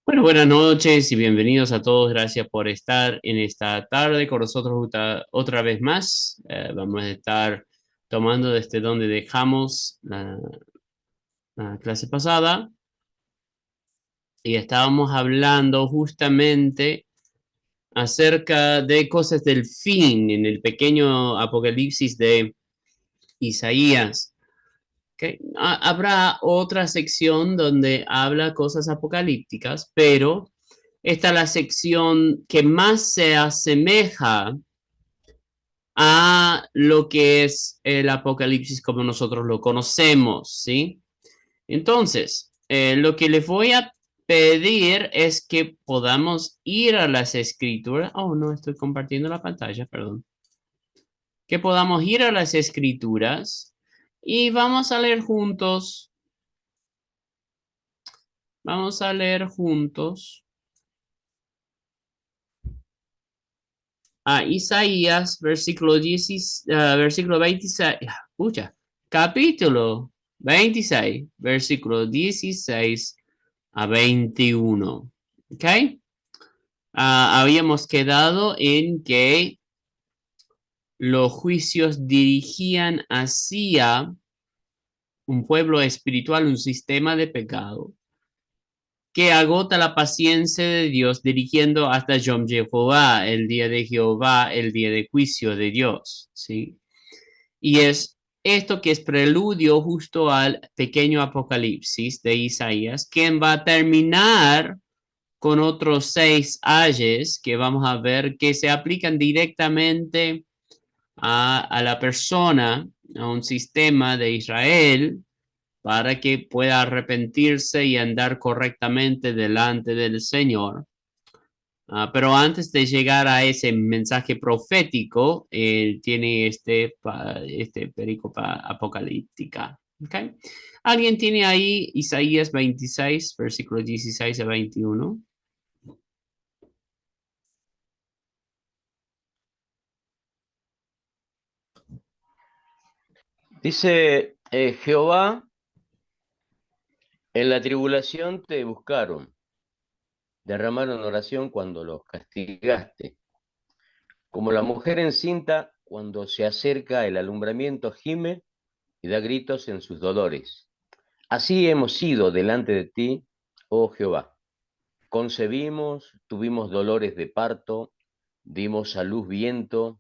Bueno, buenas noches y bienvenidos a todos. Gracias por estar en esta tarde con nosotros otra vez más. Vamos a estar tomando desde donde dejamos la clase pasada y estábamos hablando justamente acerca de cosas del fin en el pequeño Apocalipsis de Isaías. ¿Ok? Habrá otra sección donde habla cosas apocalípticas, pero esta es la sección que más se asemeja a lo que es el apocalipsis como nosotros lo conocemos, ¿sí? Entonces, lo que les voy a pedir es que podamos ir a las escrituras. Oh, no, estoy compartiendo la pantalla, perdón. Que podamos ir a las escrituras y vamos a leer juntos. Vamos a leer juntos a Isaías, versículo 26, escucha, capítulo 26, versículo 16 a 21. ¿Ok? Habíamos quedado en que los juicios dirigían hacia un pueblo espiritual, un sistema de pecado que agota la paciencia de Dios dirigiendo hasta Yom Jehová, el día de Jehová, el día de juicio de Dios, ¿sí? Y es esto que es preludio justo al pequeño apocalipsis de Isaías, quien va a terminar con otros 6 ayes que vamos a ver que se aplican directamente a la persona, a un sistema de Israel, para que pueda arrepentirse y andar correctamente delante del Señor. Pero antes de llegar a ese mensaje profético, tiene este pericopa apocalíptica. ¿Okay? ¿Alguien tiene ahí Isaías 26, versículos 16 a 21? Dice Jehová, en la tribulación te buscaron, derramaron oración cuando los castigaste. Como la mujer encinta, cuando se acerca el alumbramiento, gime y da gritos en sus dolores. Así hemos sido delante de ti, oh Jehová. Concebimos, tuvimos dolores de parto, dimos a luz viento.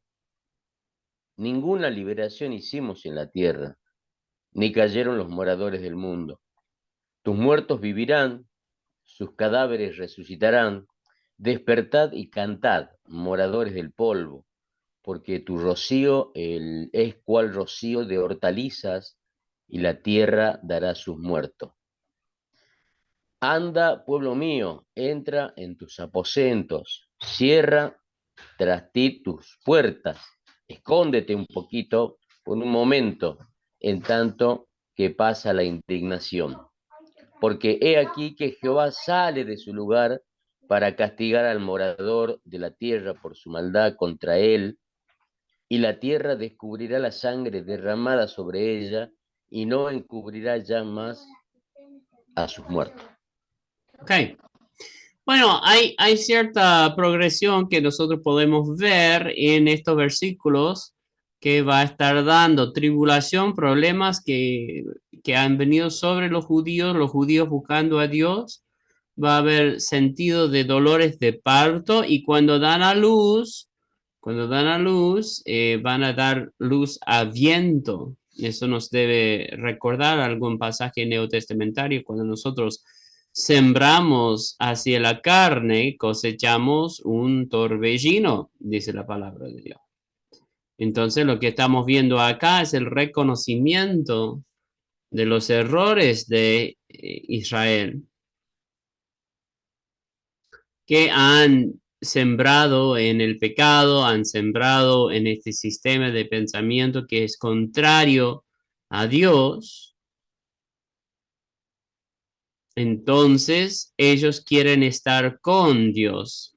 Ninguna liberación hicimos en la tierra, ni cayeron los moradores del mundo. Tus muertos vivirán, sus cadáveres resucitarán. Despertad y cantad, moradores del polvo, porque tu rocío es cual rocío de hortalizas, y la tierra dará sus muertos. Anda, pueblo mío, entra en tus aposentos, cierra tras ti tus puertas, escóndete un poquito por un momento, en tanto que pasa la indignación. Porque he aquí que Jehová sale de su lugar para castigar al morador de la tierra por su maldad contra él, y la tierra descubrirá la sangre derramada sobre ella, y no encubrirá ya más a sus muertos. Ok. Bueno, hay cierta progresión que nosotros podemos ver en estos versículos que va a estar dando tribulación, problemas que han venido sobre los judíos buscando a Dios. Va a haber sentido de dolores de parto y cuando dan a luz, van a dar luz a viento. Eso nos debe recordar algún pasaje neotestamentario cuando nosotros sembramos hacia la carne, cosechamos un torbellino, dice la palabra de Dios. Entonces, lo que estamos viendo acá es el reconocimiento de los errores de Israel, que han sembrado en el pecado, han sembrado en este sistema de pensamiento que es contrario a Dios. Entonces, ellos quieren estar con Dios.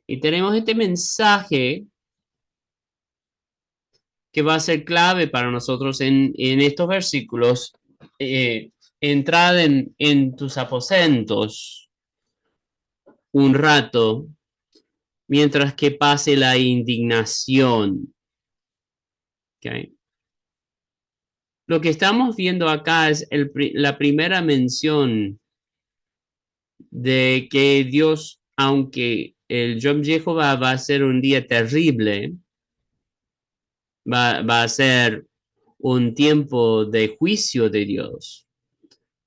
Y tenemos este mensaje que va a ser clave para nosotros en estos versículos. Entrad en tus aposentos. un rato mientras que pase la indignación. ¿Okay? Lo que estamos viendo acá es la primera mención de que Dios, aunque el Yom Jehová va a ser un día terrible, va a ser un tiempo de juicio de Dios.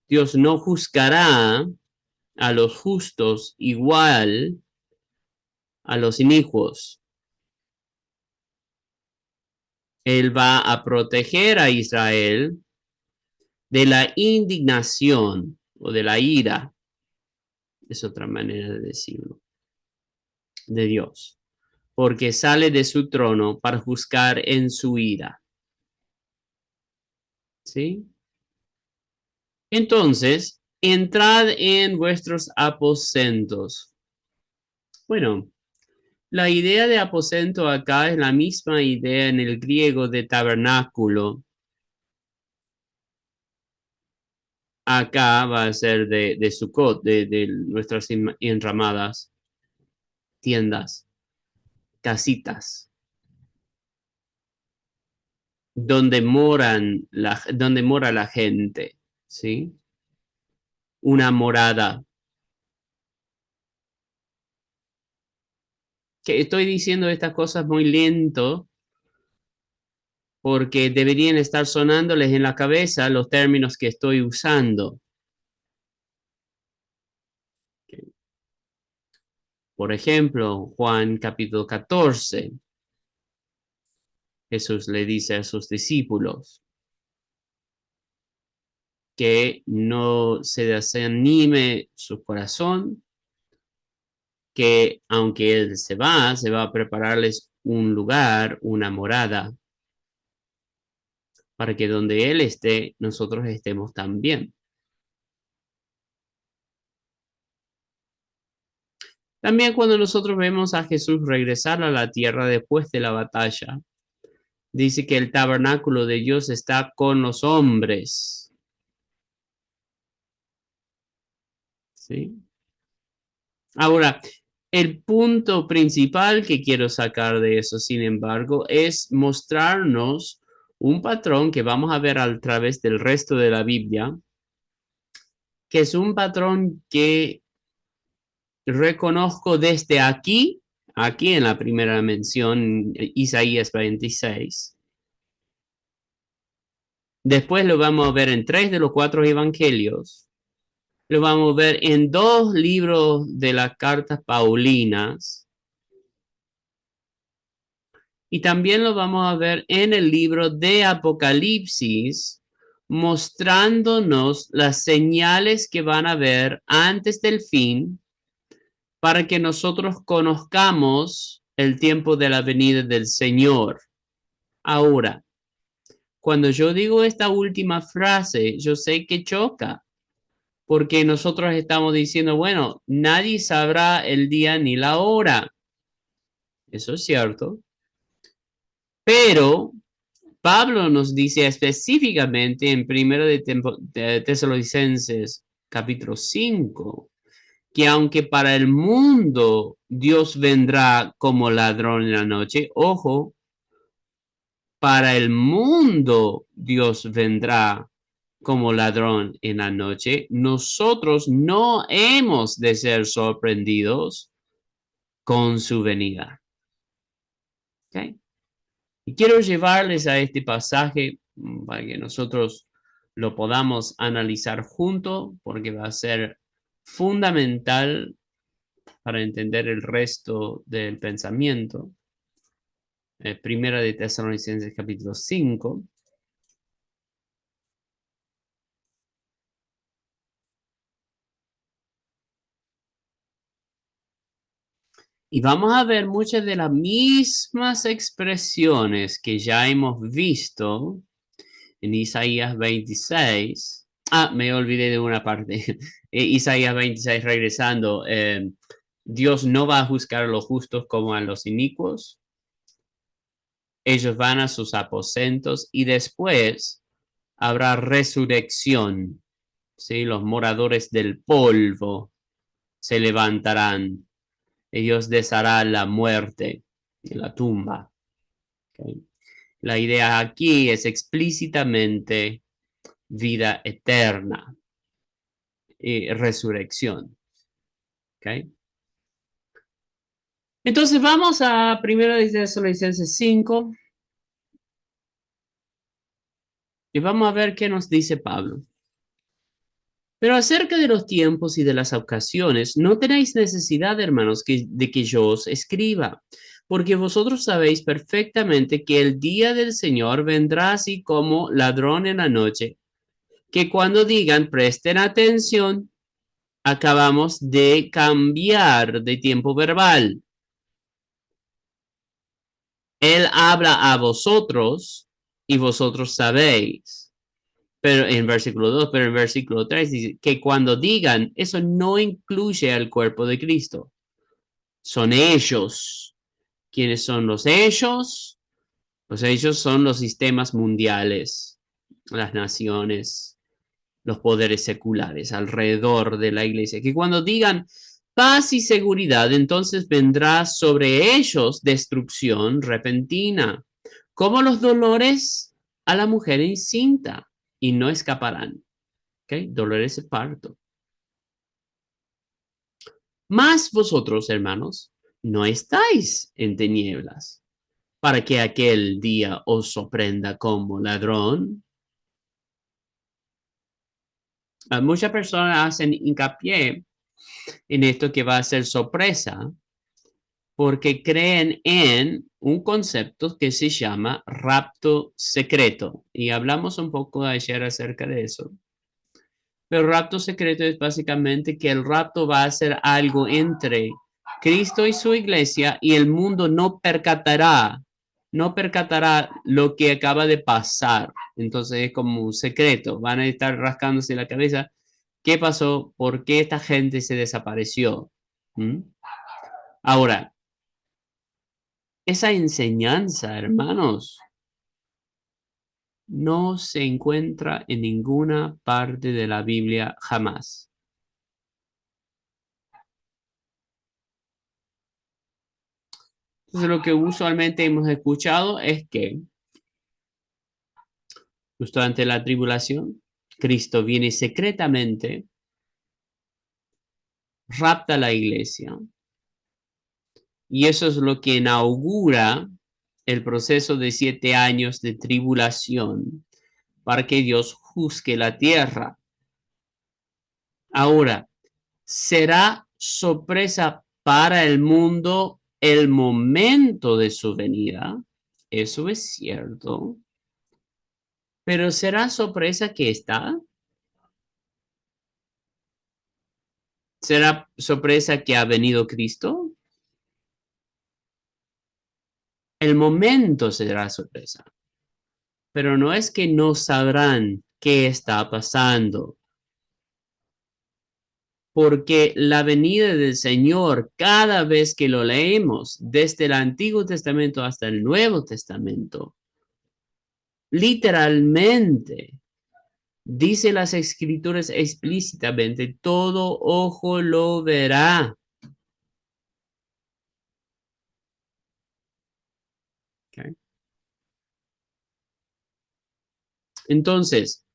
Dios no juzgará a los justos igual a los inicuos. Él va a proteger a Israel de la indignación o de la ira, es otra manera de decirlo, de Dios, porque sale de su trono para juzgar en su ira. ¿Sí? Entonces, entrad en vuestros aposentos. Bueno, la idea de aposento acá es la misma idea en el griego de tabernáculo. Acá va a ser de Sukkot, de nuestras enramadas, tiendas, casitas, donde mora la gente, ¿sí? Una morada. Que estoy diciendo estas cosas muy lento porque deberían estar sonándoles en la cabeza los términos que estoy usando. Por ejemplo, Juan capítulo 14, Jesús le dice a sus discípulos que no se desanime su corazón, que aunque Él se va a prepararles un lugar, una morada, para que donde Él esté, nosotros estemos también. También cuando nosotros vemos a Jesús regresar a la tierra después de la batalla, dice que el tabernáculo de Dios está con los hombres. ¿Sí? Ahora, el punto principal que quiero sacar de eso, sin embargo, es mostrarnos un patrón que vamos a ver a través del resto de la Biblia, que es un patrón que reconozco desde aquí en la primera mención, Isaías 26. Después lo vamos a ver en 3 de los 4 evangelios. Lo vamos a ver en 2 libros de las cartas paulinas. Y también lo vamos a ver en el libro de Apocalipsis, mostrándonos las señales que van a haber antes del fin para que nosotros conozcamos el tiempo de la venida del Señor. Ahora, cuando yo digo esta última frase, yo sé que choca, porque nosotros estamos diciendo, bueno, nadie sabrá el día ni la hora. Eso es cierto. Pero Pablo nos dice específicamente en 1 de Tesalonicenses capítulo 5, que aunque para el mundo Dios vendrá como ladrón en la noche, ojo, para el mundo Dios vendrá como ladrón en la noche, nosotros no hemos de ser sorprendidos con su venida. ¿Okay? Y quiero llevarles a este pasaje para que nosotros lo podamos analizar junto, porque va a ser fundamental para entender el resto del pensamiento. Primera de Tesalonicenses capítulo 5. Y vamos a ver muchas de las mismas expresiones que ya hemos visto en Isaías 26. Me olvidé de una parte. Isaías 26 regresando. Dios no va a juzgar a los justos como a los inicuos. Ellos van a sus aposentos y después habrá resurrección. ¿Sí? Los moradores del polvo se levantarán. Ellos desharán la muerte y la tumba. ¿Okay? La idea aquí es explícitamente vida eterna y resurrección. ¿Okay? Entonces vamos a 1 Tesalonicenses 5 y vamos a ver qué nos dice Pablo. Pero acerca de los tiempos y de las ocasiones, no tenéis necesidad, hermanos, de que yo os escriba, porque vosotros sabéis perfectamente que el día del Señor vendrá así como ladrón en la noche, que cuando digan presten atención, acabamos de cambiar de tiempo verbal. Él habla a vosotros y vosotros sabéis. Pero en versículo 2, pero en versículo 3 dice que cuando digan, eso no incluye al cuerpo de Cristo. Son ellos. ¿Quiénes son los ellos? Pues ellos son los sistemas mundiales, las naciones, los poderes seculares alrededor de la iglesia. Que cuando digan paz y seguridad, entonces vendrá sobre ellos destrucción repentina, como los dolores a la mujer encinta, y no escaparán. ¿Okay? Dolores de parto. Mas vosotros, hermanos, no estáis en tinieblas, para que aquel día os sorprenda como ladrón. Muchas personas hacen hincapié en esto que va a ser sorpresa, porque creen en un concepto que se llama rapto secreto. Y hablamos un poco ayer acerca de eso. Pero rapto secreto es básicamente que el rapto va a ser algo entre Cristo y su iglesia y el mundo no percatará lo que acaba de pasar. Entonces es como un secreto. Van a estar rascándose la cabeza. ¿Qué pasó? ¿Por qué esta gente se desapareció? ¿Mm? Ahora, esa enseñanza, hermanos, no se encuentra en ninguna parte de la Biblia jamás. Entonces, lo que usualmente hemos escuchado es que justo ante la tribulación, Cristo viene secretamente, rapta a la iglesia, y eso es lo que inaugura el proceso de 7 años de tribulación para que Dios juzgue la tierra. Ahora, ¿será sorpresa para el mundo el momento de su venida? Eso es cierto. Pero ¿será sorpresa que está? ¿Será sorpresa que ha venido Cristo? El momento será sorpresa. Pero no es que no sabrán qué está pasando. Porque la venida del Señor, cada vez que lo leemos, desde el Antiguo Testamento hasta el Nuevo Testamento, literalmente dice las Escrituras explícitamente, todo ojo lo verá. Okay. Entonces,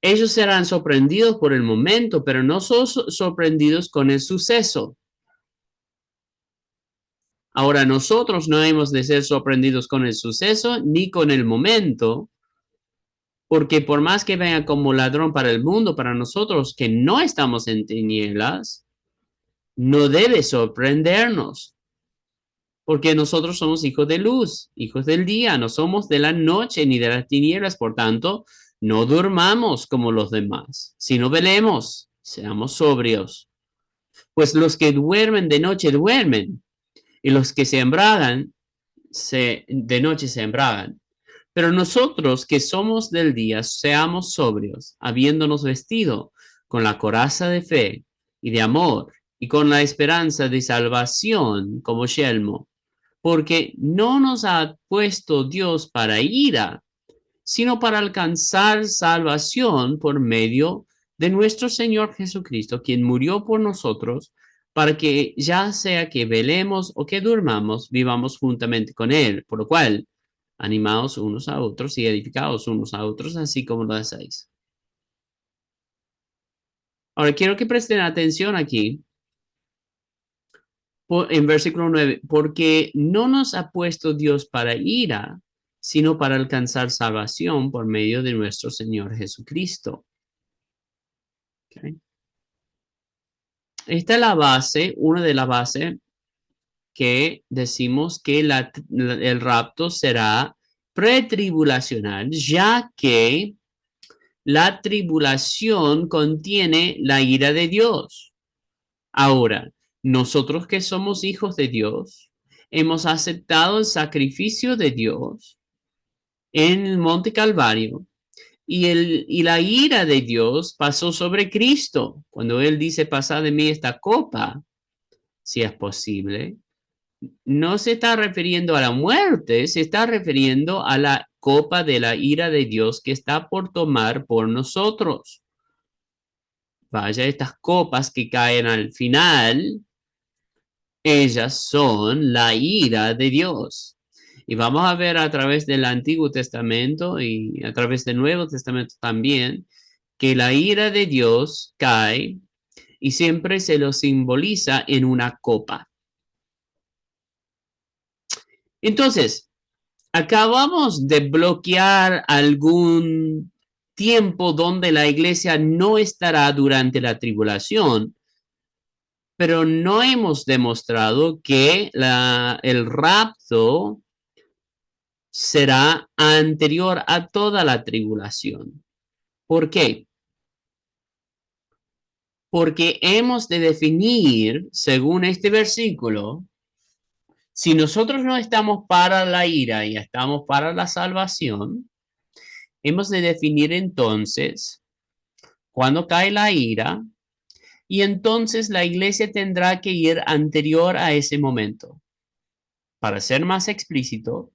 ellos serán sorprendidos por el momento, pero no son sorprendidos con el suceso. Ahora, nosotros no hemos de ser sorprendidos con el suceso ni con el momento, porque por más que venga como ladrón para el mundo, para nosotros que no estamos en tinieblas, no debe sorprendernos, porque nosotros somos hijos de luz, hijos del día, no somos de la noche ni de las tinieblas, por tanto, no durmamos como los demás, sino velemos, seamos sobrios. Pues los que duermen de noche duermen, y los que se embragan, de noche se embragan. Pero nosotros que somos del día, seamos sobrios, habiéndonos vestido con la coraza de fe y de amor, y con la esperanza de salvación como yelmo, porque no nos ha puesto Dios para ira, sino para alcanzar salvación por medio de nuestro Señor Jesucristo, quien murió por nosotros, para que ya sea que velemos o que durmamos, vivamos juntamente con Él, por lo cual, animaos unos a otros y edificaos unos a otros, así como lo hacéis. Ahora, quiero que presten atención aquí, en versículo 9, porque no nos ha puesto Dios para ira, sino para alcanzar salvación por medio de nuestro Señor Jesucristo. ¿Okay? Esta es la base, una de las bases que decimos que el rapto será pretribulacional, ya que la tribulación contiene la ira de Dios. Ahora, nosotros que somos hijos de Dios, hemos aceptado el sacrificio de Dios en el Monte Calvario y la ira de Dios pasó sobre Cristo. Cuando Él dice, pasa de mí esta copa, si es posible, no se está refiriendo a la muerte, se está refiriendo a la copa de la ira de Dios que está por tomar por nosotros. Vaya, estas copas que caen al final, ellas son la ira de Dios. Y vamos a ver a través del Antiguo Testamento y a través del Nuevo Testamento también, que la ira de Dios cae y siempre se lo simboliza en una copa. Entonces, acabamos de bloquear algún tiempo donde la iglesia no estará durante la tribulación, pero no hemos demostrado que el rapto será anterior a toda la tribulación. ¿Por qué? Porque hemos de definir, según este versículo, si nosotros no estamos para la ira y estamos para la salvación, hemos de definir entonces cuándo cae la ira y entonces la iglesia tendrá que ir anterior a ese momento. Para ser más explícito,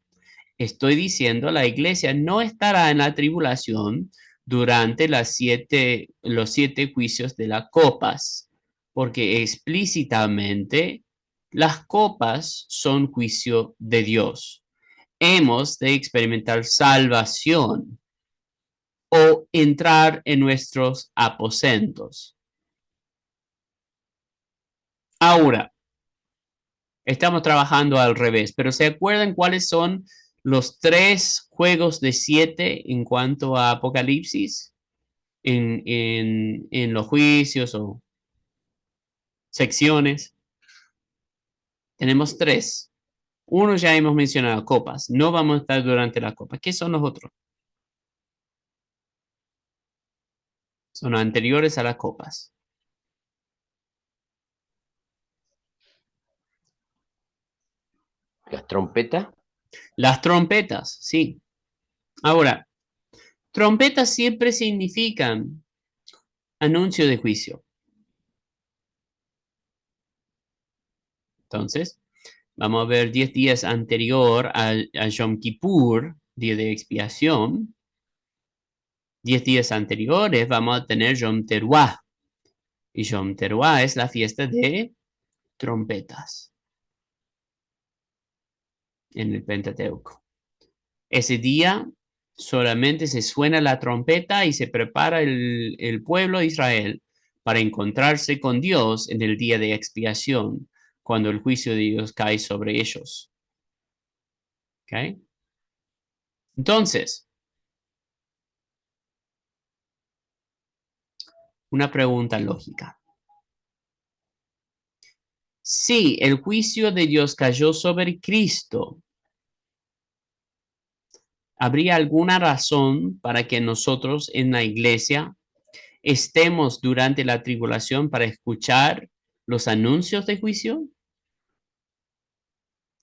estoy diciendo la iglesia no estará en la tribulación durante los 7 juicios de las copas, porque explícitamente las copas son juicio de Dios. Hemos de experimentar salvación o entrar en nuestros aposentos. Ahora, estamos trabajando al revés, pero ¿se acuerdan cuáles son los 3 juegos de 7 en cuanto a Apocalipsis? En los juicios o secciones. Tenemos 3. Uno ya hemos mencionado, copas. No vamos a estar durante la copa. ¿Qué son los otros? Son anteriores a las copas. Las trompetas. Las trompetas, sí. Ahora, trompetas siempre significan anuncio de juicio. Entonces, vamos a ver 10 días anterior a Yom Kippur, día de expiación. 10 días anteriores vamos a tener Yom Teruah. Y Yom Teruah es la fiesta de trompetas en el Pentateuco. Ese día solamente se suena la trompeta y se prepara el pueblo de Israel para encontrarse con Dios en el día de expiación, cuando el juicio de Dios cae sobre ellos. ¿Okay? Entonces, una pregunta lógica. Si el juicio de Dios cayó sobre Cristo, ¿habría alguna razón para que nosotros en la iglesia estemos durante la tribulación para escuchar los anuncios de juicio?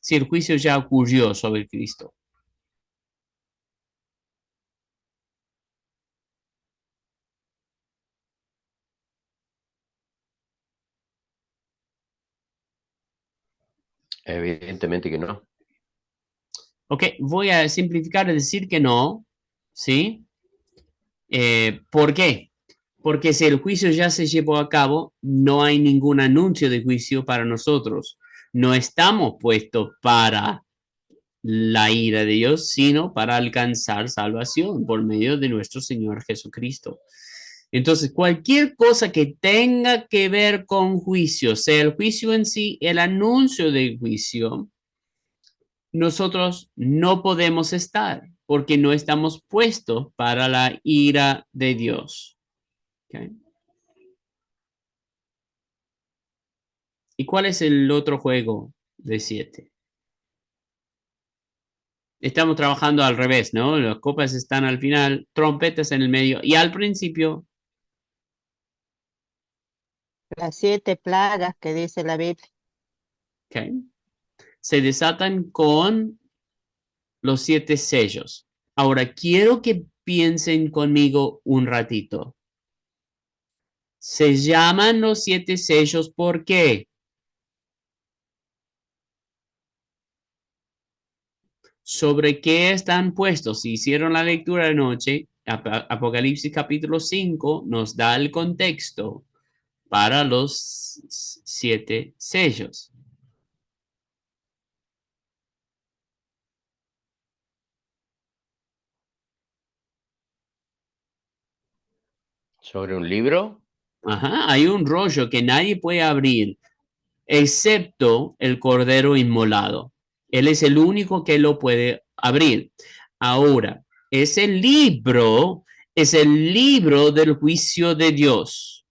Si el juicio ya ocurrió sobre Cristo. Evidentemente que no. Ok, voy a simplificar y decir que no, ¿sí? ¿Por qué? Porque si el juicio ya se llevó a cabo, no hay ningún anuncio de juicio para nosotros. No estamos puestos para la ira de Dios, sino para alcanzar salvación por medio de nuestro Señor Jesucristo. Entonces, cualquier cosa que tenga que ver con juicio, sea el juicio en sí, el anuncio del juicio, nosotros no podemos estar porque no estamos puestos para la ira de Dios. ¿Okay? ¿Y cuál es el otro juego de 7? Estamos trabajando al revés, ¿no? Las copas están al final, trompetas en el medio y al principio. Las 7 plagas que dice la Biblia. ¿Okay? Se desatan con los 7 sellos. Ahora quiero que piensen conmigo un ratito. Se llaman los 7 sellos, ¿por qué? ¿Sobre qué están puestos? Si hicieron la lectura anoche, Apocalipsis capítulo 5 nos da el contexto para los 7 sellos. ¿Sobre un libro? Ajá, hay un rollo que nadie puede abrir, excepto el cordero inmolado. Él es el único que lo puede abrir. Ahora, ese libro es el libro del juicio de Dios.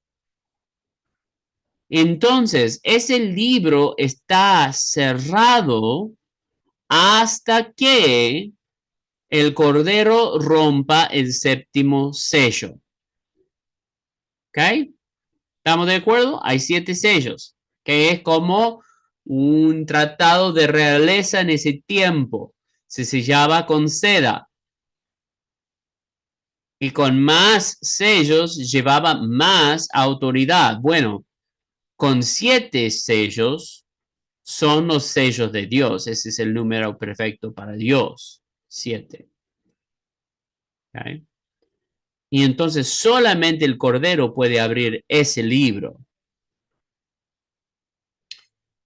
Entonces, ese libro está cerrado hasta que el cordero rompa el séptimo sello. ¿Ok? ¿Estamos de acuerdo? Hay 7 sellos, que es como un tratado de realeza en ese tiempo. Se sellaba con seda. Y con más sellos llevaba más autoridad. Bueno, con 7 sellos son los sellos de Dios. Ese es el número perfecto para Dios. 7. ¿Okay? Y entonces solamente el Cordero puede abrir ese libro.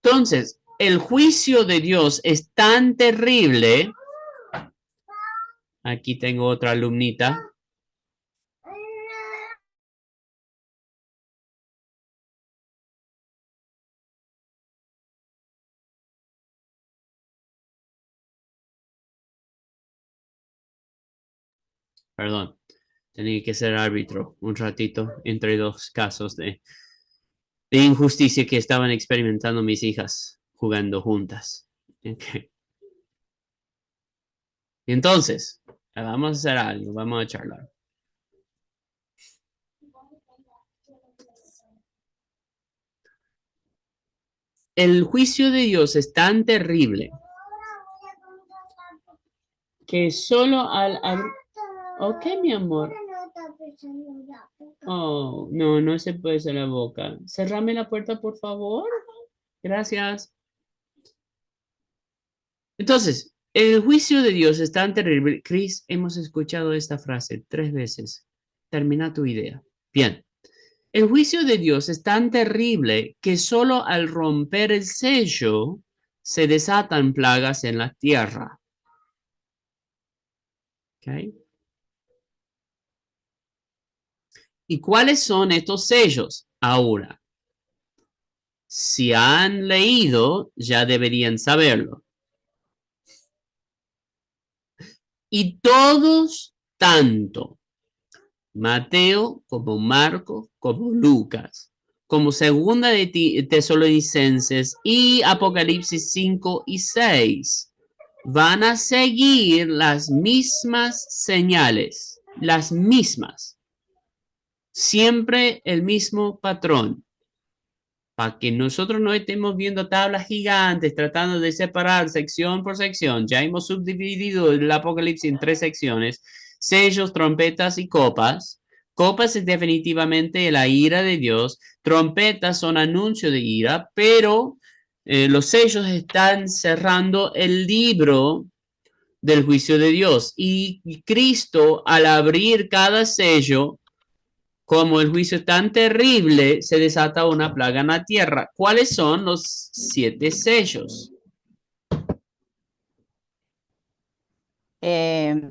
Entonces, el juicio de Dios es tan terrible. Aquí tengo otra alumnita. Perdón, tenía que ser árbitro un ratito entre dos casos de injusticia que estaban experimentando mis hijas jugando juntas. Okay. Entonces, vamos a hacer algo, vamos a charlar. El juicio de Dios es tan terrible que solo al abrir... Ok, mi amor. Oh, no, no se puede hacer la boca. Cerrame la puerta, por favor. Gracias. Entonces, el juicio de Dios es tan terrible. Chris, hemos escuchado esta frase 3 veces. Termina tu idea. Bien. El juicio de Dios es tan terrible que solo al romper el sello se desatan plagas en la tierra. ¿Okay? ¿Y cuáles son estos sellos? Ahora, si han leído, ya deberían saberlo. Y todos, tanto Mateo como Marcos como Lucas, como segunda de Tesalonicenses y Apocalipsis 5 y 6, van a seguir las mismas señales, las mismas. Siempre el mismo patrón. Para que nosotros no estemos viendo tablas gigantes tratando de separar sección por sección. Ya hemos subdividido el Apocalipsis en 3 secciones: sellos, trompetas y copas. Copas es definitivamente la ira de Dios. Trompetas son anuncio de ira, pero los sellos están cerrando el libro del juicio de Dios. Y Cristo, al abrir cada sello, como el juicio es tan terrible, se desata una plaga en la tierra. ¿Cuáles son los 7 sellos?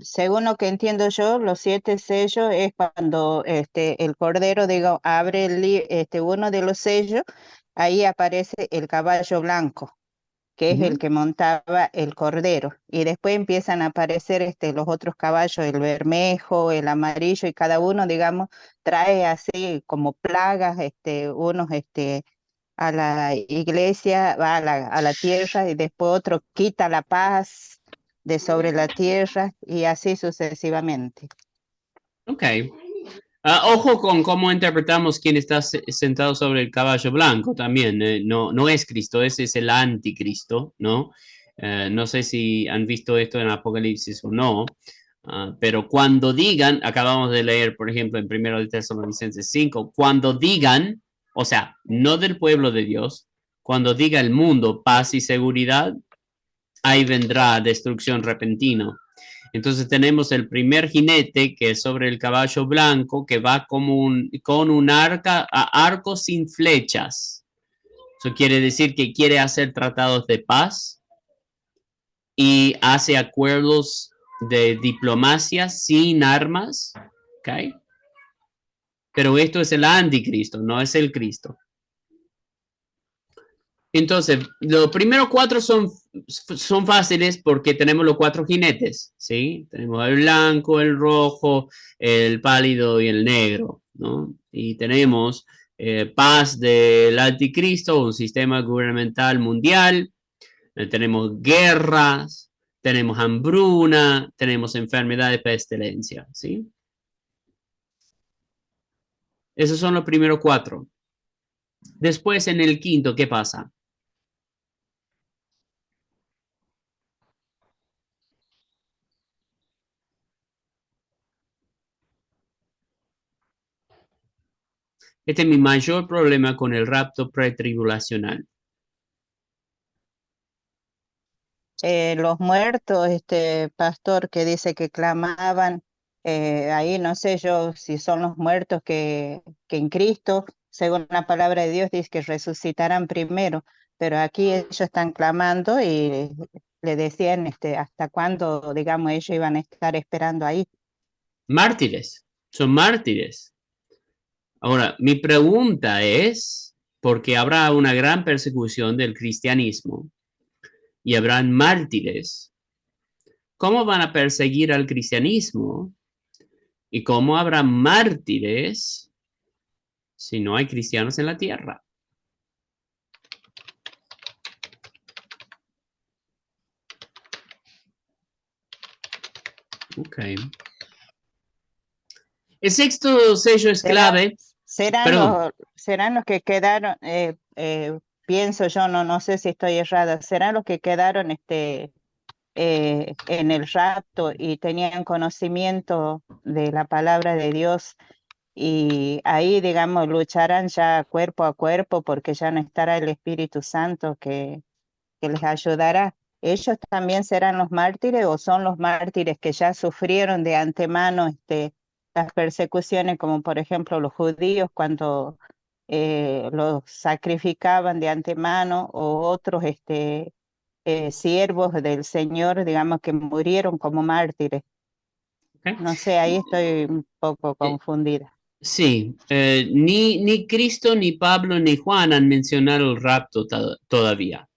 Según lo que entiendo yo, los 7 sellos es cuando el cordero, digo, abre uno de los sellos, ahí aparece el caballo blanco, que es el que montaba el cordero. Y después empiezan a aparecer los otros caballos, el bermejo, el amarillo, y cada uno, digamos, trae así como plagas, unos a la iglesia, va a la tierra, y después otro quita la paz de sobre la tierra, y así sucesivamente. Ok. Ojo con cómo interpretamos quién está sentado sobre el caballo blanco también. No, no es Cristo, ese es el anticristo, ¿no? No sé si han visto esto en Apocalipsis o no, pero cuando digan, acabamos de leer, por ejemplo, en 1 de Tesalonicenses 5, cuando digan, o sea, no del pueblo de Dios, cuando diga el mundo paz y seguridad, ahí vendrá destrucción repentina. Entonces tenemos el primer jinete que es sobre el caballo blanco que va como con un arco sin flechas. Eso quiere decir que quiere hacer tratados de paz y hace acuerdos de diplomacia sin armas. ¿Ok? Pero esto es el anticristo, no es el Cristo. Entonces, los primeros 4 son fáciles porque tenemos los 4 jinetes, ¿sí? Tenemos el blanco, el rojo, el pálido y el negro, ¿no? Y tenemos paz del anticristo, un sistema gubernamental mundial, tenemos guerras, tenemos hambruna, tenemos enfermedades, pestilencia, ¿sí? Esos son los primeros 4. Después, en el quinto, ¿qué pasa? Este es mi mayor problema con el rapto pretribulacional. Los muertos, pastor que dice que clamaban, ahí no sé yo si son los muertos que en Cristo, según la palabra de Dios, dice que resucitarán primero, pero aquí ellos están clamando y le decían hasta cuándo, digamos, ellos iban a estar esperando ahí. Mártires, son mártires. Ahora, mi pregunta es, porque habrá una gran persecución del cristianismo y habrán mártires, ¿cómo van a perseguir al cristianismo? ¿Y cómo habrá mártires si no hay cristianos en la tierra? Ok. El sexto sello es clave. Perdón. Serán los que quedaron, pienso yo, no sé si estoy errada, serán los que quedaron en el rapto y tenían conocimiento de la palabra de Dios, y ahí, digamos, lucharán ya cuerpo a cuerpo porque ya no estará el Espíritu Santo que les ayudará. ¿Ellos también serán los mártires o son los mártires que ya sufrieron de antemano las persecuciones, como por ejemplo los judíos cuando los sacrificaban de antemano, o otros siervos del Señor, digamos, que murieron como mártires? Okay. No sé, ahí estoy un poco confundida. Sí, ni Cristo, ni Pablo, ni Juan han mencionado el rapto todavía.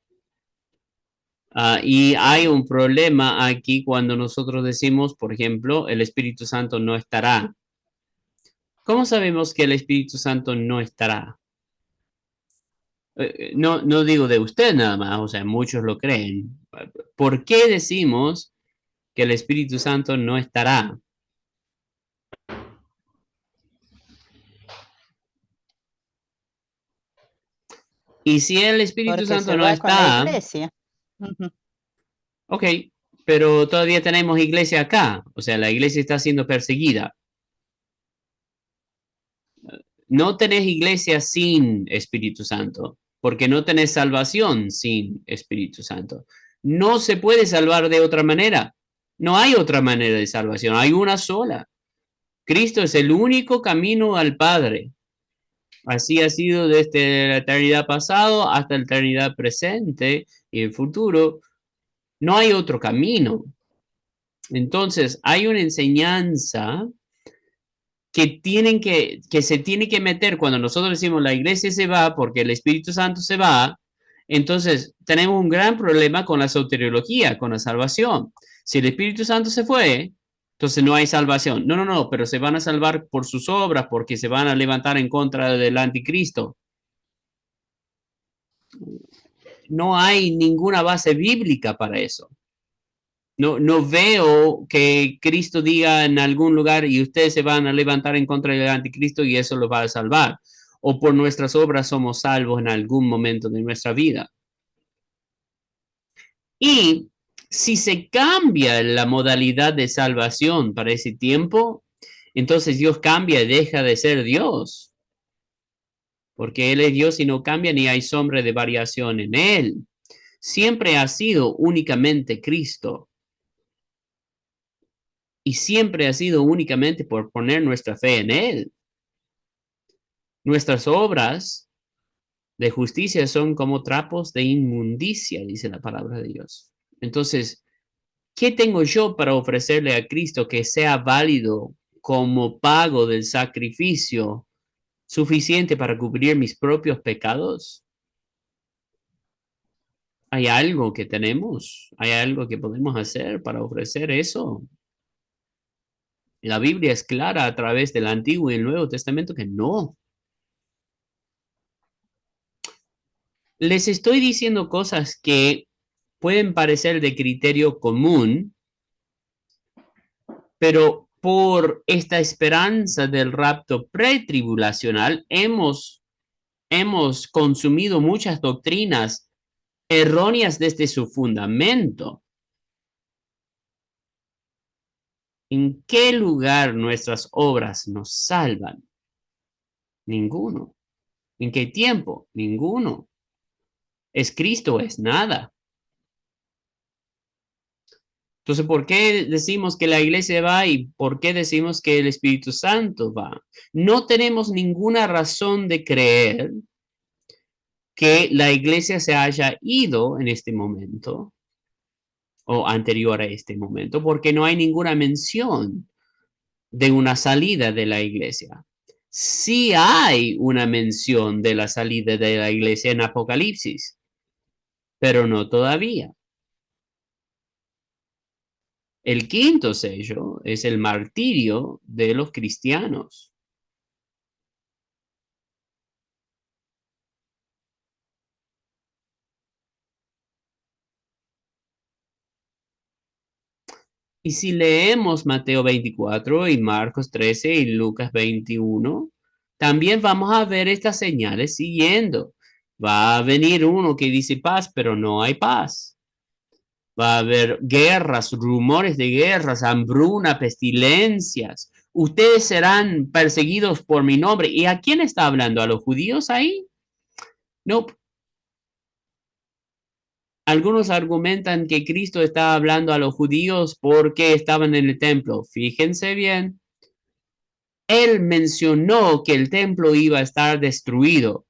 Y hay un problema aquí cuando nosotros decimos, por ejemplo, el Espíritu Santo no estará. ¿Cómo sabemos que el Espíritu Santo no estará? No digo de usted nada más, o sea, muchos lo creen. ¿Por qué decimos que el Espíritu Santo no estará? Y si el Espíritu Porque Santo se no va con la está, iglesia. Ujú. ok, pero todavía tenemos iglesia acá, o sea, la iglesia está siendo perseguida. No tenés iglesia sin Espíritu Santo, porque no tenés salvación sin Espíritu Santo. No se puede salvar de otra manera. No hay otra manera de salvación, hay una sola. Cristo es el único camino al Padre. Así ha sido desde la eternidad pasado hasta la eternidad presente y el futuro. No hay otro camino. Entonces, hay una enseñanza que se tiene que meter cuando nosotros decimos la iglesia se va porque el Espíritu Santo se va. Entonces, tenemos un gran problema con la soteriología, con la salvación. Si el Espíritu Santo se fue, entonces no hay salvación. No, no, no, pero se van a salvar por sus obras porque se van a levantar en contra del anticristo. No hay ninguna base bíblica para eso. No veo que Cristo diga en algún lugar y ustedes se van a levantar en contra del anticristo y eso los va a salvar. O por nuestras obras somos salvos en algún momento de nuestra vida. Y si se cambia la modalidad de salvación para ese tiempo, entonces Dios cambia y deja de ser Dios. Porque Él es Dios y no cambia ni hay sombra de variación en Él. Siempre ha sido únicamente Cristo. Y siempre ha sido únicamente por poner nuestra fe en Él. Nuestras obras de justicia son como trapos de inmundicia, dice la palabra de Dios. Entonces, ¿qué tengo yo para ofrecerle a Cristo que sea válido como pago del sacrificio suficiente para cubrir mis propios pecados? ¿Hay algo que tenemos? ¿Hay algo que podemos hacer para ofrecer eso? La Biblia es clara a través del Antiguo y el Nuevo Testamento que no. Les estoy diciendo cosas que pueden parecer de criterio común, pero por esta esperanza del rapto pretribulacional hemos consumido muchas doctrinas erróneas desde su fundamento. ¿En qué lugar nuestras obras nos salvan? Ninguno. ¿En qué tiempo? Ninguno. ¿Es Cristo? Es nada. Entonces, ¿por qué decimos que la iglesia va y por qué decimos que el Espíritu Santo va? No tenemos ninguna razón de creer que la iglesia se haya ido en este momento o anterior a este momento, porque no hay ninguna mención de una salida de la iglesia. Sí hay una mención de la salida de la iglesia en Apocalipsis, pero no todavía. El quinto sello es el martirio de los cristianos. Y si leemos Mateo 24 y Marcos 13 y Lucas 21, también vamos a ver estas señales siguiendo. Va a venir uno que dice paz, pero no hay paz. Va a haber guerras, rumores de guerras, hambruna, pestilencias. Ustedes serán perseguidos por mi nombre. ¿Y a quién está hablando? ¿A los judíos ahí? No. Algunos argumentan que Cristo está hablando a los judíos porque estaban en el templo. Fíjense bien. Él mencionó que el templo iba a estar destruido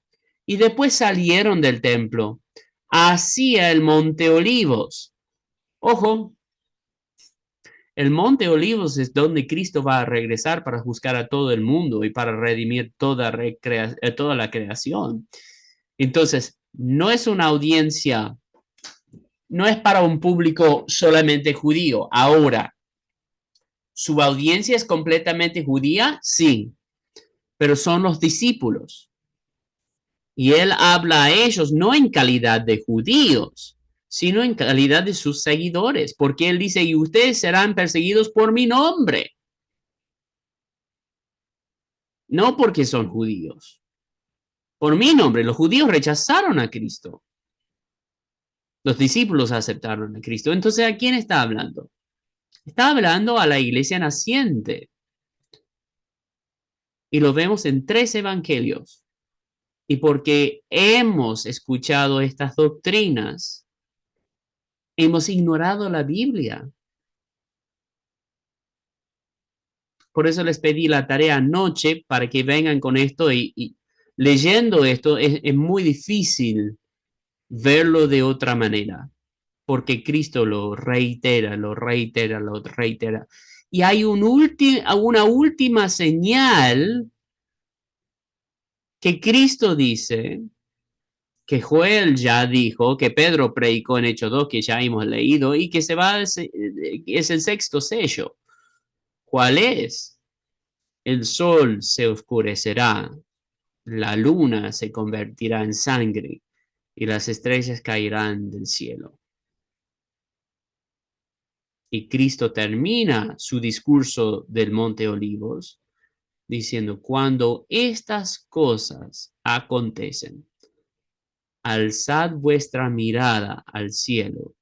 y después salieron del templo hacia el Monte Olivos. Ojo, el Monte Olivos es donde Cristo va a regresar para juzgar a todo el mundo y para redimir toda la creación. Entonces, no es una audiencia, no es para un público solamente judío. Ahora, ¿su audiencia es completamente judía? Sí, pero son los discípulos. Y él habla a ellos no en calidad de judíos, sino en calidad de sus seguidores, porque él dice, y ustedes serán perseguidos por mi nombre, no porque son judíos. Por mi nombre, los judíos rechazaron a Cristo. Los discípulos aceptaron a Cristo. Entonces, ¿a quién está hablando? Está hablando a la iglesia naciente. Y lo vemos en 3 evangelios. Y porque hemos escuchado estas doctrinas, hemos ignorado la Biblia. Por eso les pedí la tarea anoche para que vengan con esto y leyendo esto es muy difícil verlo de otra manera, porque Cristo lo reitera, lo reitera, lo reitera. Y hay una última señal que Cristo dice, que Joel ya dijo, que Pedro predicó en Hechos 2, que ya hemos leído, y que es el sexto sello. ¿Cuál es? El sol se oscurecerá, la luna se convertirá en sangre y las estrellas caerán del cielo. Y Cristo termina su discurso del Monte Olivos diciendo, cuando estas cosas acontecen, alzad vuestra mirada al cielo,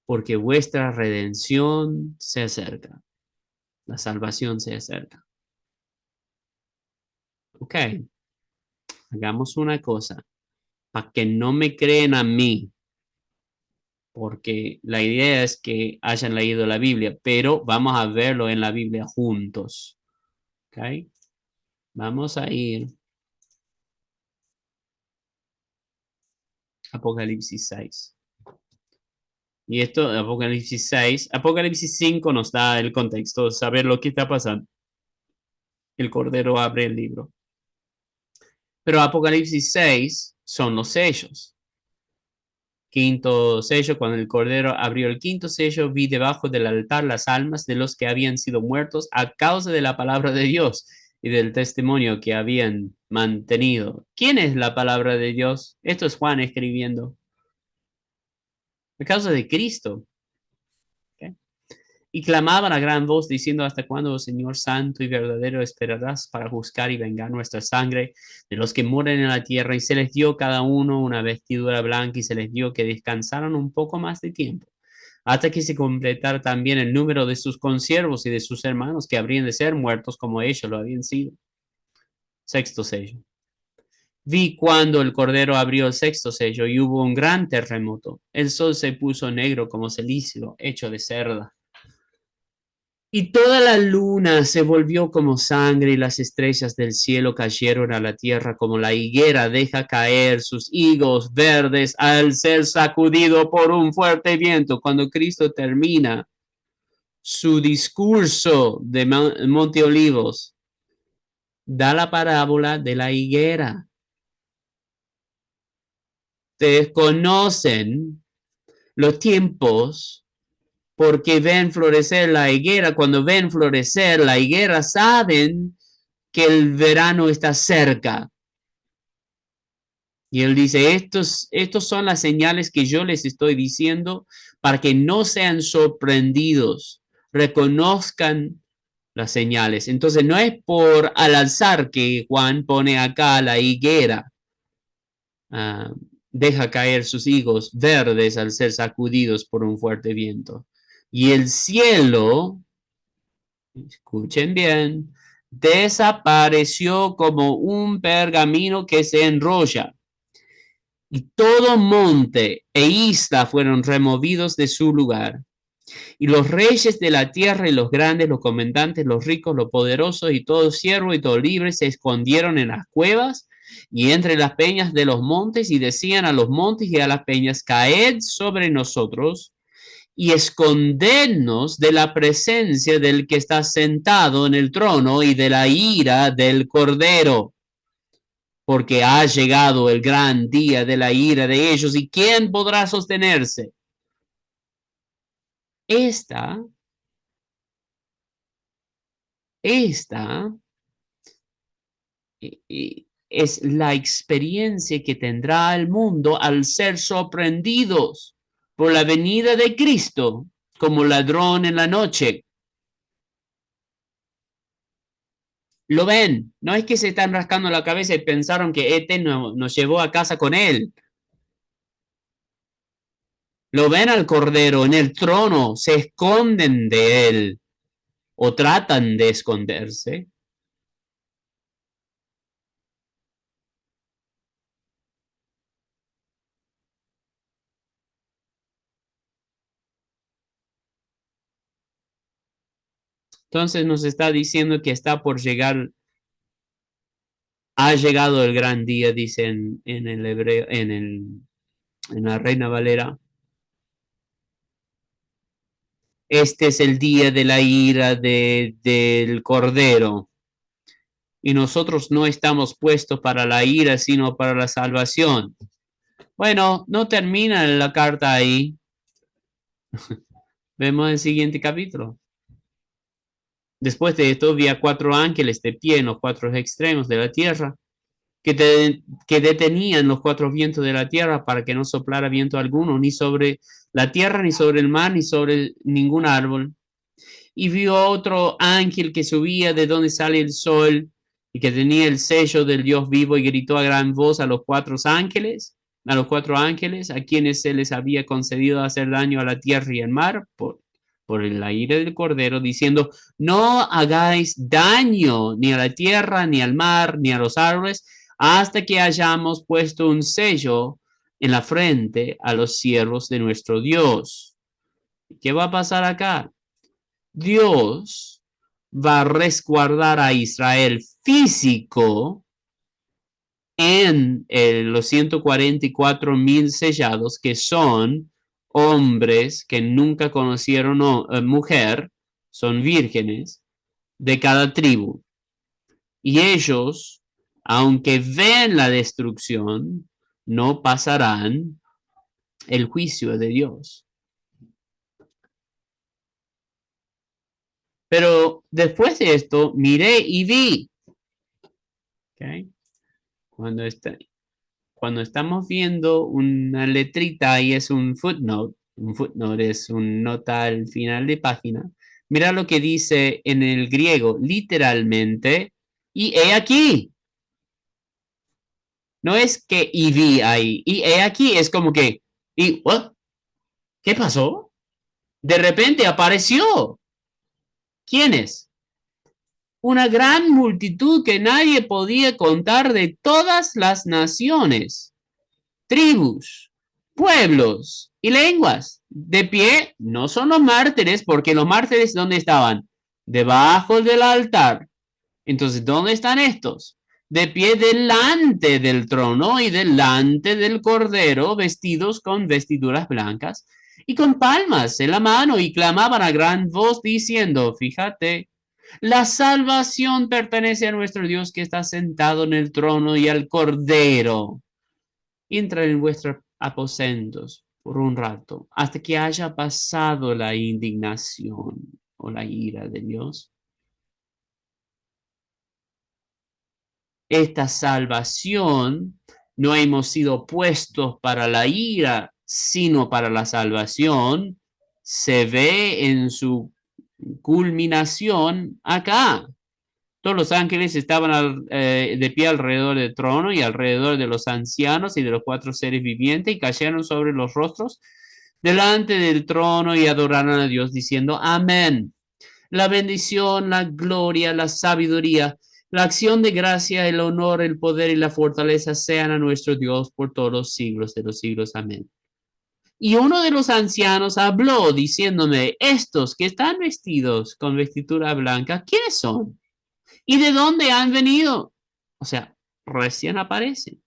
porque vuestra redención se acerca, la salvación se acerca. Ok, hagamos una cosa, para que no me creen a mí, porque la idea es que hayan leído la Biblia, pero vamos a verlo en la Biblia juntos. Ok, vamos a ir a Apocalipsis 6. Y esto, Apocalipsis 6, Apocalipsis 5 nos da el contexto, saber lo que está pasando. El Cordero abre el libro. Pero Apocalipsis 6 son los sellos. Quinto sello, cuando el Cordero abrió el quinto sello, vi debajo del altar las almas de los que habían sido muertos a causa de la palabra de Dios y del testimonio que habían mantenido. ¿Quién es la palabra de Dios? Esto es Juan escribiendo. A causa de Cristo. ¿Okay? Y clamaban a gran voz diciendo, ¿hasta cuándo, oh Señor santo y verdadero, esperarás para juzgar y vengar nuestra sangre de los que mueren en la tierra? Y se les dio cada uno una vestidura blanca y se les dio que descansaran un poco más de tiempo, hasta que se completara también el número de sus consiervos y de sus hermanos que habrían de ser muertos como ellos lo habían sido. Sexto sello. Vi cuando el Cordero abrió el sexto sello y hubo un gran terremoto. El sol se puso negro como celicio, hecho de cerda. Y toda la luna se volvió como sangre y las estrellas del cielo cayeron a la tierra como la higuera deja caer sus higos verdes al ser sacudido por un fuerte viento. Cuando Cristo termina su discurso de Monte Olivos, da la parábola de la higuera. Ustedes conocen los tiempos porque ven florecer la higuera. Cuando ven florecer la higuera, saben que el verano está cerca. Y él dice, estos son las señales que yo les estoy diciendo para que no sean sorprendidos, reconozcan las señales. Entonces no es por al alzar que Juan pone acá la higuera, deja caer sus higos verdes al ser sacudidos por un fuerte viento. Y el cielo, escuchen bien, desapareció como un pergamino que se enrolla. Y todo monte e isla fueron removidos de su lugar. Y los reyes de la tierra y los grandes, los comandantes, los ricos, los poderosos y todo siervo y todo libre se escondieron en las cuevas y entre las peñas de los montes y decían a los montes y a las peñas, caed sobre nosotros y escondernos de la presencia del que está sentado en el trono y de la ira del Cordero, porque ha llegado el gran día de la ira de ellos, y ¿quién podrá sostenerse? Esta es la experiencia que tendrá el mundo al ser sorprendidos por la venida de Cristo como ladrón en la noche. Lo ven, no es que se están rascando la cabeza y pensaron que nos llevó a casa con él. Lo ven al Cordero en el trono, se esconden de él o tratan de esconderse. Entonces nos está diciendo que está por llegar, ha llegado el gran día, dice en el hebreo, en la Reina Valera. Este es el día de la ira del Cordero. Y nosotros no estamos puestos para la ira, sino para la salvación. Bueno, no termina la carta ahí. Vemos el siguiente capítulo. Después de esto, vi a 4 ángeles de pie en los 4 extremos de la tierra, que detenían los 4 vientos de la tierra para que no soplara viento alguno, ni sobre la tierra, ni sobre el mar, ni sobre ningún árbol. Y vio otro ángel que subía de donde sale el sol y que tenía el sello del Dios vivo y gritó a gran voz a los 4 ángeles, a quienes se les había concedido hacer daño a la tierra y al mar por la ira del Cordero, diciendo: no hagáis daño ni a la tierra, ni al mar, ni a los árboles, hasta que hayamos puesto un sello en la frente a los siervos de nuestro Dios. ¿Qué va a pasar acá? Dios va a resguardar a Israel físico en los 144,000 sellados, que son hombres que nunca conocieron mujer, son vírgenes de cada tribu. Y ellos, aunque ven la destrucción, no pasarán el juicio de Dios. Pero después de esto, miré y vi. ¿Okay? Cuando estamos viendo una letrita y es un footnote es una nota al final de página, mira lo que dice en el griego, literalmente, y he aquí. No es que y vi ahí, y he aquí es como que, ¿y what? ¿Qué pasó? De repente apareció. ¿Quién es? Una gran multitud que nadie podía contar, de todas las naciones, tribus, pueblos y lenguas. De pie, no son los mártires, porque los mártires, ¿dónde estaban? Debajo del altar. Entonces, ¿dónde están estos? De pie delante del trono y delante del Cordero, vestidos con vestiduras blancas y con palmas en la mano, y clamaban a gran voz diciendo: fíjate, la salvación pertenece a nuestro Dios, que está sentado en el trono, y al Cordero. Entren en vuestros aposentos por un rato, hasta que haya pasado la indignación o la ira de Dios. Esta salvación, no hemos sido puestos para la ira, sino para la salvación, se ve en su culminación acá. Todos los ángeles estaban de pie alrededor del trono y alrededor de los ancianos y de los 4 seres vivientes, y cayeron sobre los rostros delante del trono y adoraron a Dios diciendo: amén. La bendición, la gloria, la sabiduría, la acción de gracia, el honor, el poder y la fortaleza sean a nuestro Dios por todos los siglos de los siglos. Amén. Y uno de los ancianos habló diciéndome: estos que están vestidos con vestidura blanca, ¿quiénes son? ¿Y de dónde han venido? O sea, recién aparecen.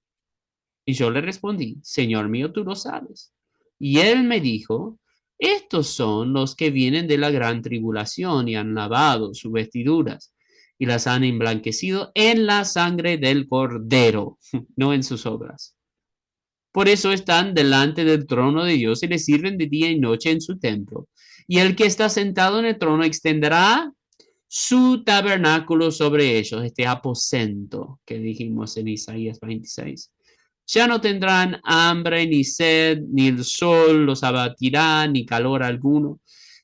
Y yo le respondí: Señor mío, tú lo sabes. Y él me dijo: estos son los que vienen de la gran tribulación y han lavado sus vestiduras y las han emblanquecido en la sangre del Cordero, no en sus obras. Por eso están delante del trono de Dios y le sirven de día y noche en su templo. Y el que está sentado en el trono extenderá su tabernáculo sobre ellos, este aposento que dijimos en Isaías 26. Ya no tendrán hambre ni sed, ni el sol los abatirá, ni calor alguno,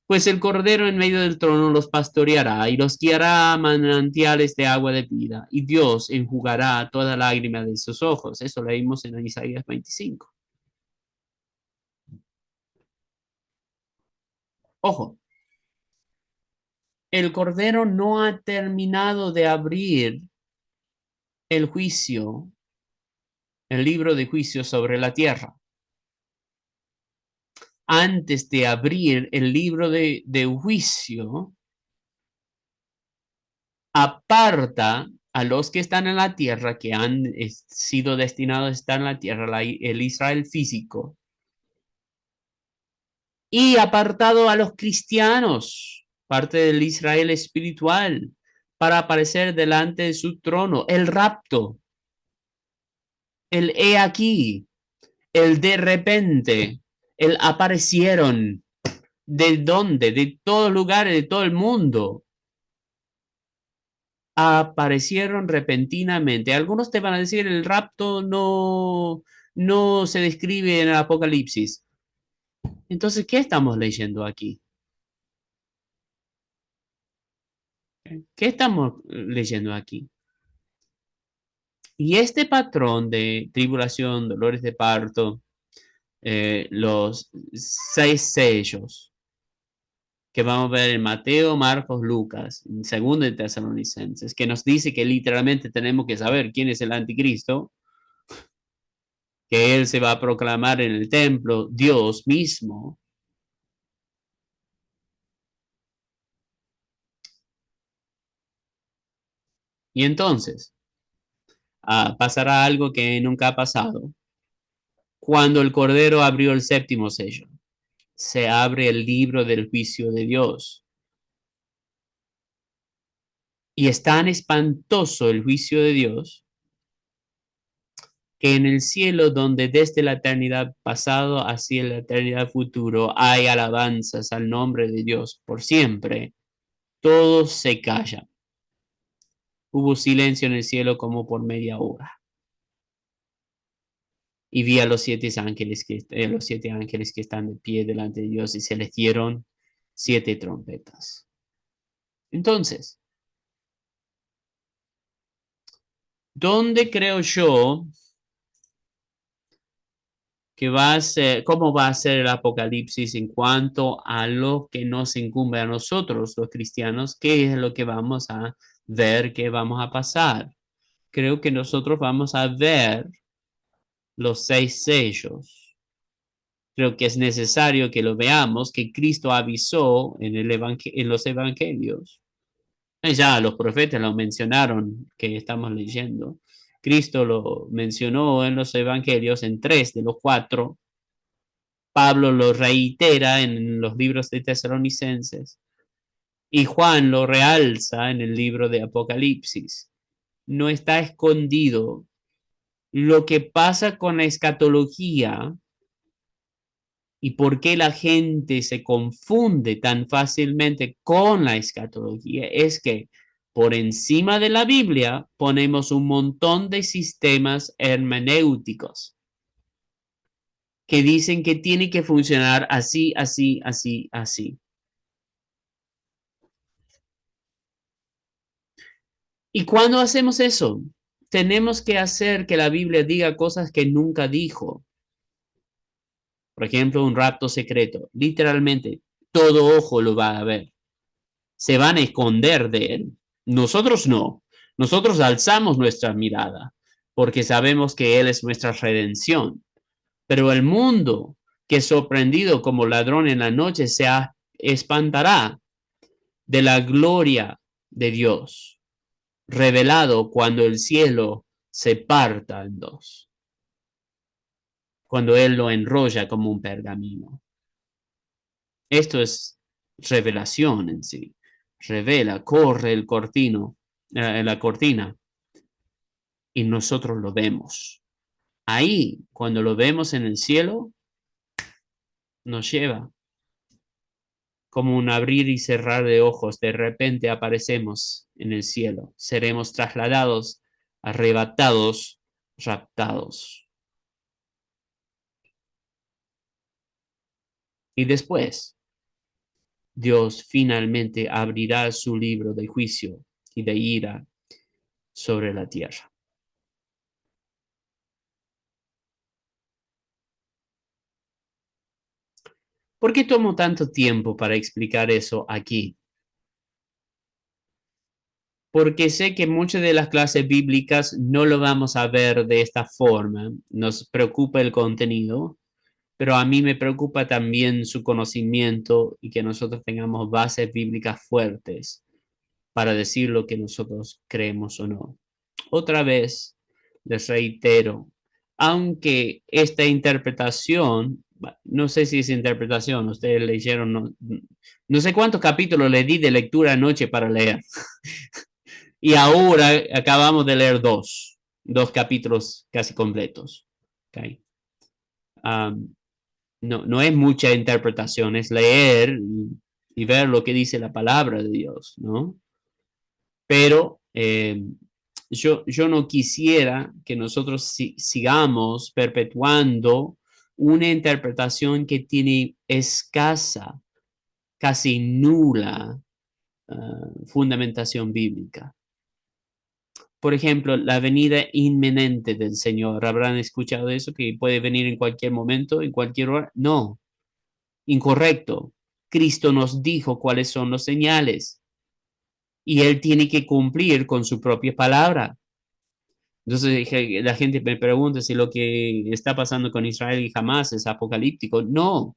pues el Cordero en medio del trono los pastoreará y los guiará a manantiales de agua de vida, y Dios enjugará toda lágrima de sus ojos. Eso leímos en Isaías 25. Ojo, el Cordero no ha terminado de abrir el juicio, el libro de juicio sobre la tierra. Antes de abrir el libro de juicio, aparta a los que están en la tierra, que han sido destinados a estar en la tierra, el Israel físico, y apartado a los cristianos, parte del Israel espiritual, para aparecer delante de su trono. El rapto, el he aquí, el de repente, el aparecieron. ¿De dónde? De todos lugares, de todo el mundo. Aparecieron repentinamente. Algunos te van a decir el rapto no se describe en el Apocalipsis. Entonces, ¿qué estamos leyendo aquí? ¿Qué estamos leyendo aquí? Y este patrón de tribulación, dolores de parto, los 6 sellos que vamos a ver en Mateo, Marcos, Lucas, en segundo de Tesalonicenses, que nos dice que literalmente tenemos que saber quién es el anticristo, que él se va a proclamar en el templo, Dios mismo. Y entonces pasará algo que nunca ha pasado. Cuando el Cordero abrió el séptimo sello, se abre el libro del juicio de Dios. Y es tan espantoso el juicio de Dios que en el cielo, donde desde la eternidad pasado hacia la eternidad futuro hay alabanzas al nombre de Dios por siempre, todos se callan. Hubo silencio en el cielo como por media hora. Y vi a los 7 ángeles que están de pie delante de Dios y se les dieron 7 trompetas. Entonces, ¿dónde creo yo que va a ser, cómo va a ser el Apocalipsis en cuanto a lo que nos incumbe a nosotros, los cristianos? ¿Qué es lo que vamos a ver, qué vamos a pasar? Creo que nosotros vamos a ver los 6 sellos. Creo que es necesario que lo veamos, que Cristo avisó en los evangelios. Ya los profetas lo mencionaron, que estamos leyendo. Cristo lo mencionó en los evangelios, en 3 de los 4. Pablo lo reitera en los libros de Tesalonicenses. Y Juan lo realza en el libro de Apocalipsis. No está escondido. Lo que pasa con la escatología y por qué la gente se confunde tan fácilmente con la escatología es que por encima de la Biblia ponemos un montón de sistemas hermenéuticos que dicen que tiene que funcionar así, así, así, así. Y cuando hacemos eso, tenemos que hacer que la Biblia diga cosas que nunca dijo. Por ejemplo, un rapto secreto. Literalmente, todo ojo lo va a ver. Se van a esconder de él. Nosotros no. Nosotros alzamos nuestra mirada porque sabemos que Él es nuestra redención. Pero el mundo, que sorprendido como ladrón en la noche, se espantará de la gloria de Dios, revelado cuando el cielo se parta en dos, cuando Él lo enrolla como un pergamino. Esto es revelación en sí. Revela, corre el cortino, la cortina y nosotros lo vemos. Ahí, cuando lo vemos en el cielo, nos lleva como un abrir y cerrar de ojos. De repente aparecemos en el cielo. Seremos trasladados, arrebatados, raptados. Y después, Dios finalmente abrirá su libro de juicio y de ira sobre la tierra. ¿Por qué tomo tanto tiempo para explicar eso aquí? Porque sé que muchas de las clases bíblicas no lo vamos a ver de esta forma. Nos preocupa el contenido, pero a mí me preocupa también su conocimiento y que nosotros tengamos bases bíblicas fuertes para decir lo que nosotros creemos o no. Otra vez, les reitero, aunque esta interpretación, no sé si es interpretación, ustedes leyeron, no sé cuántos capítulos le di de lectura anoche para leer. Y ahora acabamos de leer dos capítulos casi completos. Okay. No es mucha interpretación, es leer y ver lo que dice la palabra de Dios, ¿no? Pero yo no quisiera que nosotros sigamos perpetuando una interpretación que tiene escasa, casi nula fundamentación bíblica. Por ejemplo, la venida inminente del Señor. ¿Habrán escuchado eso? Que puede venir en cualquier momento, en cualquier hora. No, incorrecto. Cristo nos dijo cuáles son los señales y Él tiene que cumplir con su propia palabra. Entonces la gente me pregunta si lo que está pasando con Israel y Hamás es apocalíptico. No,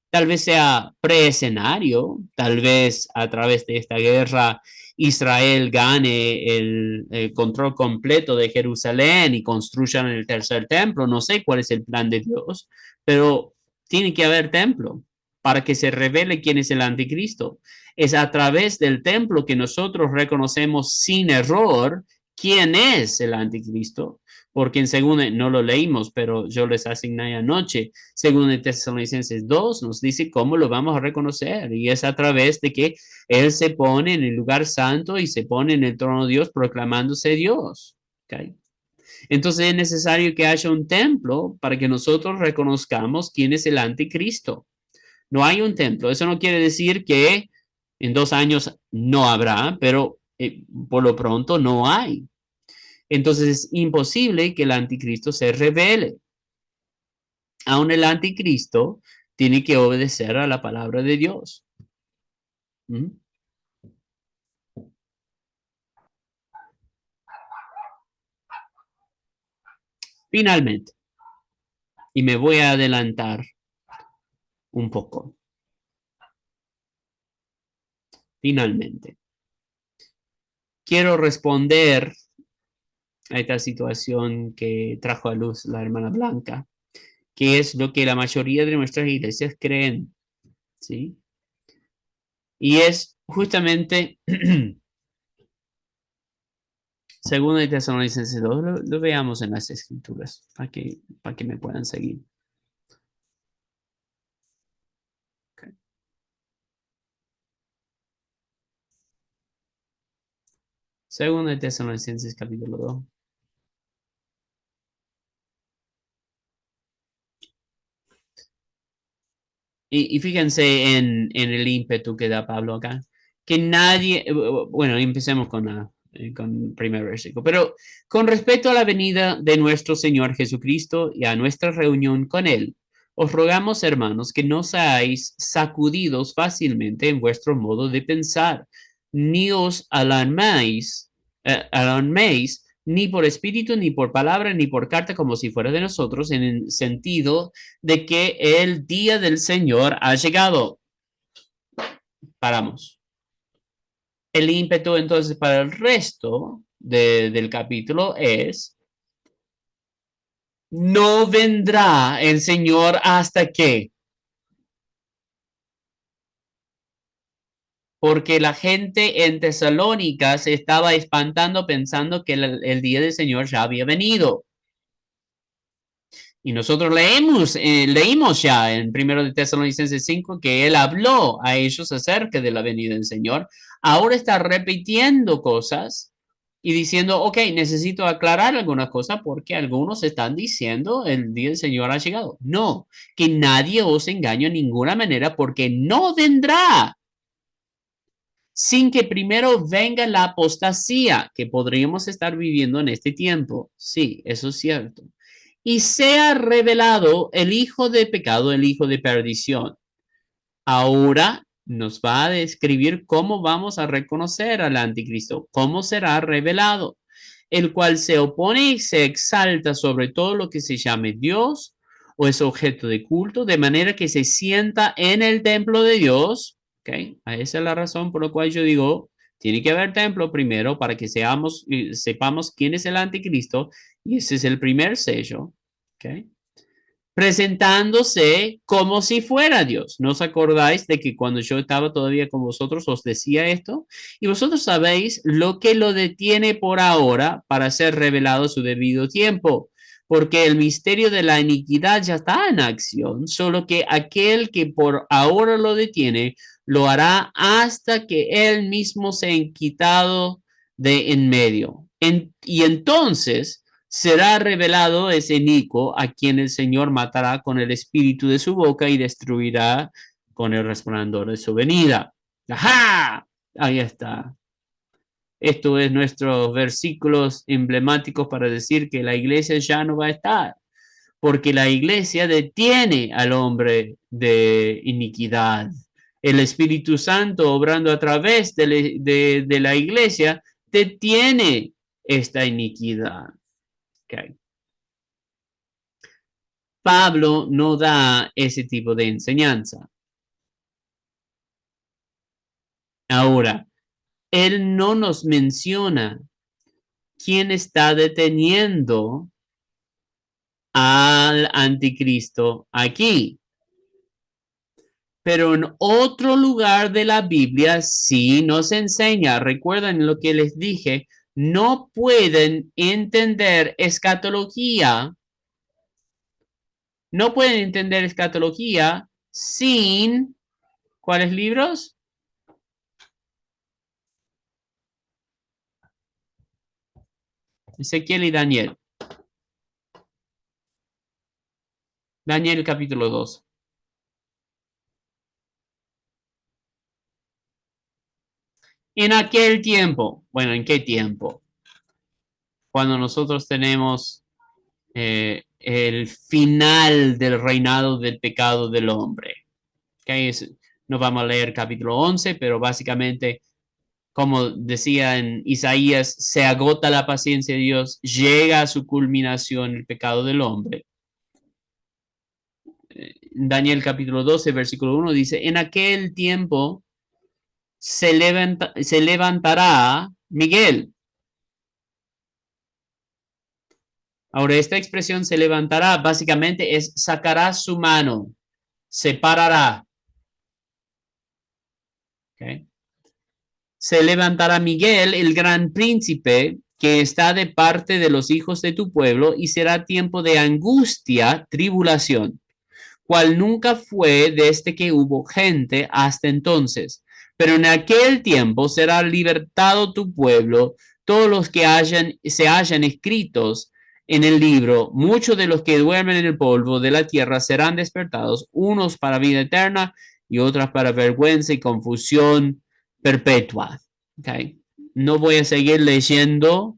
tal vez sea preescenario, tal vez a través de esta guerra Israel gane el control completo de Jerusalén y construyan el tercer templo. No sé cuál es el plan de Dios, pero tiene que haber templo para que se revele quién es el anticristo. Es a través del templo que nosotros reconocemos sin error quién es el anticristo, porque en segundo, no lo leímos, pero yo les asigné anoche, según de Tesalonicenses 2, nos dice cómo lo vamos a reconocer, y es a través de que Él se pone en el lugar santo y se pone en el trono de Dios proclamándose Dios. ¿Okay? Entonces es necesario que haya un templo para que nosotros reconozcamos quién es el anticristo. No hay un templo, eso no quiere decir que en 2 años no habrá, pero por lo pronto no hay. Entonces es imposible que el anticristo se revele. Aún el anticristo tiene que obedecer a la palabra de Dios. ¿Mm? Finalmente, y me voy a adelantar un poco. Finalmente, quiero responder a esta situación que trajo a luz la hermana Blanca, que es lo que la mayoría de nuestras iglesias creen, ¿sí? Y es justamente, según el Tesalonicenses 2, lo veamos en las escrituras, para que me puedan seguir. Okay. Según el Tesalonicenses capítulo 2. Y fíjense en el ímpetu que da Pablo acá, que nadie, bueno, empecemos con el primer versículo, pero con respecto a la venida de nuestro Señor Jesucristo y a nuestra reunión con Él, os rogamos, hermanos, que no seáis sacudidos fácilmente en vuestro modo de pensar, ni os alarméis ni por espíritu, ni por palabra, ni por carta, como si fuera de nosotros, en el sentido de que el día del Señor ha llegado. Paramos. El ímpetu entonces para el resto del capítulo es: no vendrá el Señor hasta que. Porque la gente en Tesalónica se estaba espantando pensando que el día del Señor ya había venido. Y nosotros leímos ya en 1 de Tesalonicenses 5 que él habló a ellos acerca de la venida del Señor. Ahora está repitiendo cosas y diciendo, ok, necesito aclarar algunas cosas porque algunos están diciendo el día del Señor ha llegado. No, que nadie os engañe de ninguna manera porque no vendrá sin que primero venga la apostasía que podríamos estar viviendo en este tiempo. Sí, eso es cierto. Y sea revelado el hijo de pecado, el hijo de perdición. Ahora nos va a describir cómo vamos a reconocer al anticristo, cómo será revelado, el cual se opone y se exalta sobre todo lo que se llame Dios o es objeto de culto, de manera que se sienta en el templo de Dios. ¿Okay? Esa es la razón por la cual yo digo, Tiene que haber templo primero para que sepamos quién es el anticristo. Y ese es el primer sello. ¿Ok? Presentándose como si fuera Dios. ¿No os acordáis de que cuando yo estaba todavía con vosotros os decía esto? Y vosotros sabéis lo que lo detiene por ahora para ser revelado a su debido tiempo, porque el misterio de la iniquidad ya está en acción, solo que aquel que por ahora lo detiene, lo hará hasta que él mismo se haya quitado de en medio. Y entonces será revelado ese inicuo a quien el Señor matará con el espíritu de su boca y destruirá con el resplandor de su venida. ¡Ajá! Ahí está. Esto es nuestros versículos emblemáticos para decir que la iglesia ya no va a estar, porque la iglesia detiene al hombre de iniquidad. El Espíritu Santo, obrando a través de la iglesia, detiene esta iniquidad. Okay. Pablo no da ese tipo de enseñanza. Ahora, él no nos menciona quién está deteniendo al anticristo aquí. Pero en otro lugar de la Biblia sí nos enseña. Recuerden lo que les dije. No pueden entender escatología. No pueden entender escatología sin ¿cuáles libros? Ezequiel y Daniel. Daniel capítulo 2. En aquel tiempo, bueno, ¿en qué tiempo? Cuando nosotros tenemos el final del reinado del pecado del hombre. ¿Okay? No vamos a leer capítulo 11, pero básicamente, como decía en Isaías, se agota la paciencia de Dios, llega a su culminación el pecado del hombre. Daniel capítulo 12, versículo 1 dice, en aquel tiempo se levantará Miguel. Ahora, esta expresión se levantará básicamente es sacará su mano, separará. ¿Okay? Se levantará Miguel, el gran príncipe, que está de parte de los hijos de tu pueblo, y será tiempo de angustia, tribulación, cual nunca fue desde que hubo gente hasta entonces. Pero en aquel tiempo será libertado tu pueblo, todos los que se hayan escritos en el libro, muchos de los que duermen en el polvo de la tierra serán despertados, unos para vida eterna y otras para vergüenza y confusión perpetua. Okay. No voy a seguir leyendo.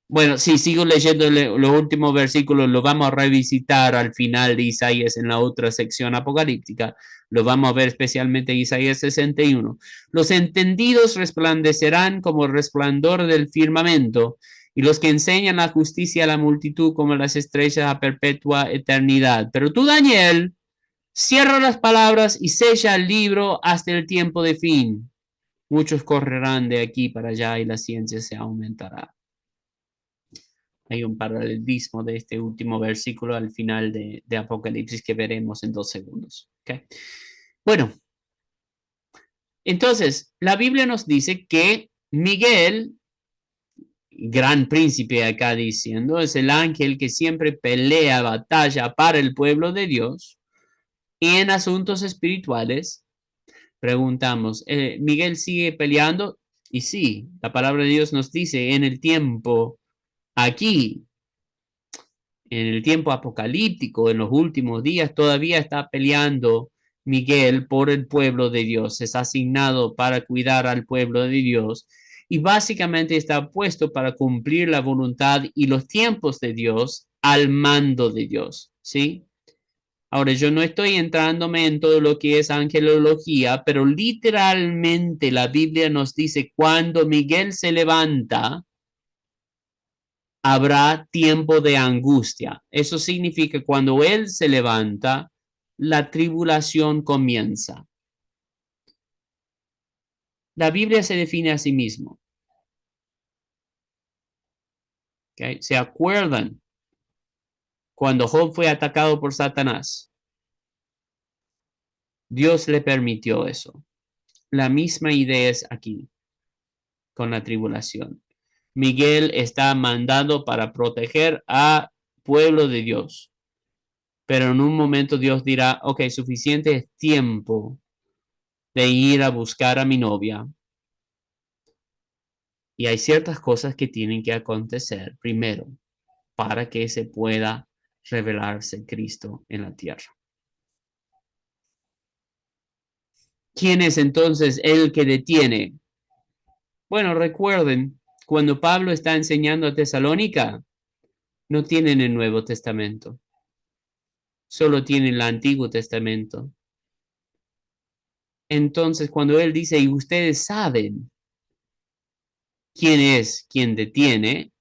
Bueno, sí, sigo leyendo los últimos versículos, lo vamos a revisitar al final de Isaías en la otra sección apocalíptica. Lo vamos a ver especialmente en Isaías 61. Los entendidos resplandecerán como el resplandor del firmamento, y los que enseñan la justicia a la multitud como las estrellas a perpetua eternidad. Pero tú, Daniel, cierra las palabras y sella el libro hasta el tiempo de fin. Muchos correrán de aquí para allá y la ciencia se aumentará. Hay un paralelismo de este último versículo al final de Apocalipsis que veremos en 2 segundos. ¿Okay? Bueno, entonces la Biblia nos dice que Miguel, gran príncipe acá diciendo, es el ángel que siempre pelea batalla para el pueblo de Dios y en asuntos espirituales. Preguntamos, ¿Miguel sigue peleando? Y sí, la palabra de Dios nos dice en el tiempo aquí, en el tiempo apocalíptico, en los últimos días, todavía está peleando Miguel por el pueblo de Dios. Es asignado para cuidar al pueblo de Dios y básicamente está puesto para cumplir la voluntad y los tiempos de Dios al mando de Dios, ¿sí? Ahora, yo no estoy entrándome en todo lo que es angelología, pero literalmente la Biblia nos dice cuando Miguel se levanta, habrá tiempo de angustia. Eso significa cuando él se levanta, la tribulación comienza. La Biblia se define a sí mismo. ¿Okay? ¿Se acuerdan cuando Job fue atacado por Satanás? Dios le permitió eso. La misma idea es aquí con la tribulación. Miguel está mandado para proteger a pueblo de Dios. Pero en un momento Dios dirá, ok, suficiente es tiempo de ir a buscar a mi novia. Y hay ciertas cosas que tienen que acontecer primero para que se pueda revelarse Cristo en la tierra. ¿Quién es entonces el que detiene? Bueno, recuerden, cuando Pablo está enseñando a Tesalónica, no tienen el Nuevo Testamento, solo tienen el Antiguo Testamento. Entonces, cuando él dice, y ustedes saben quién es quien detiene,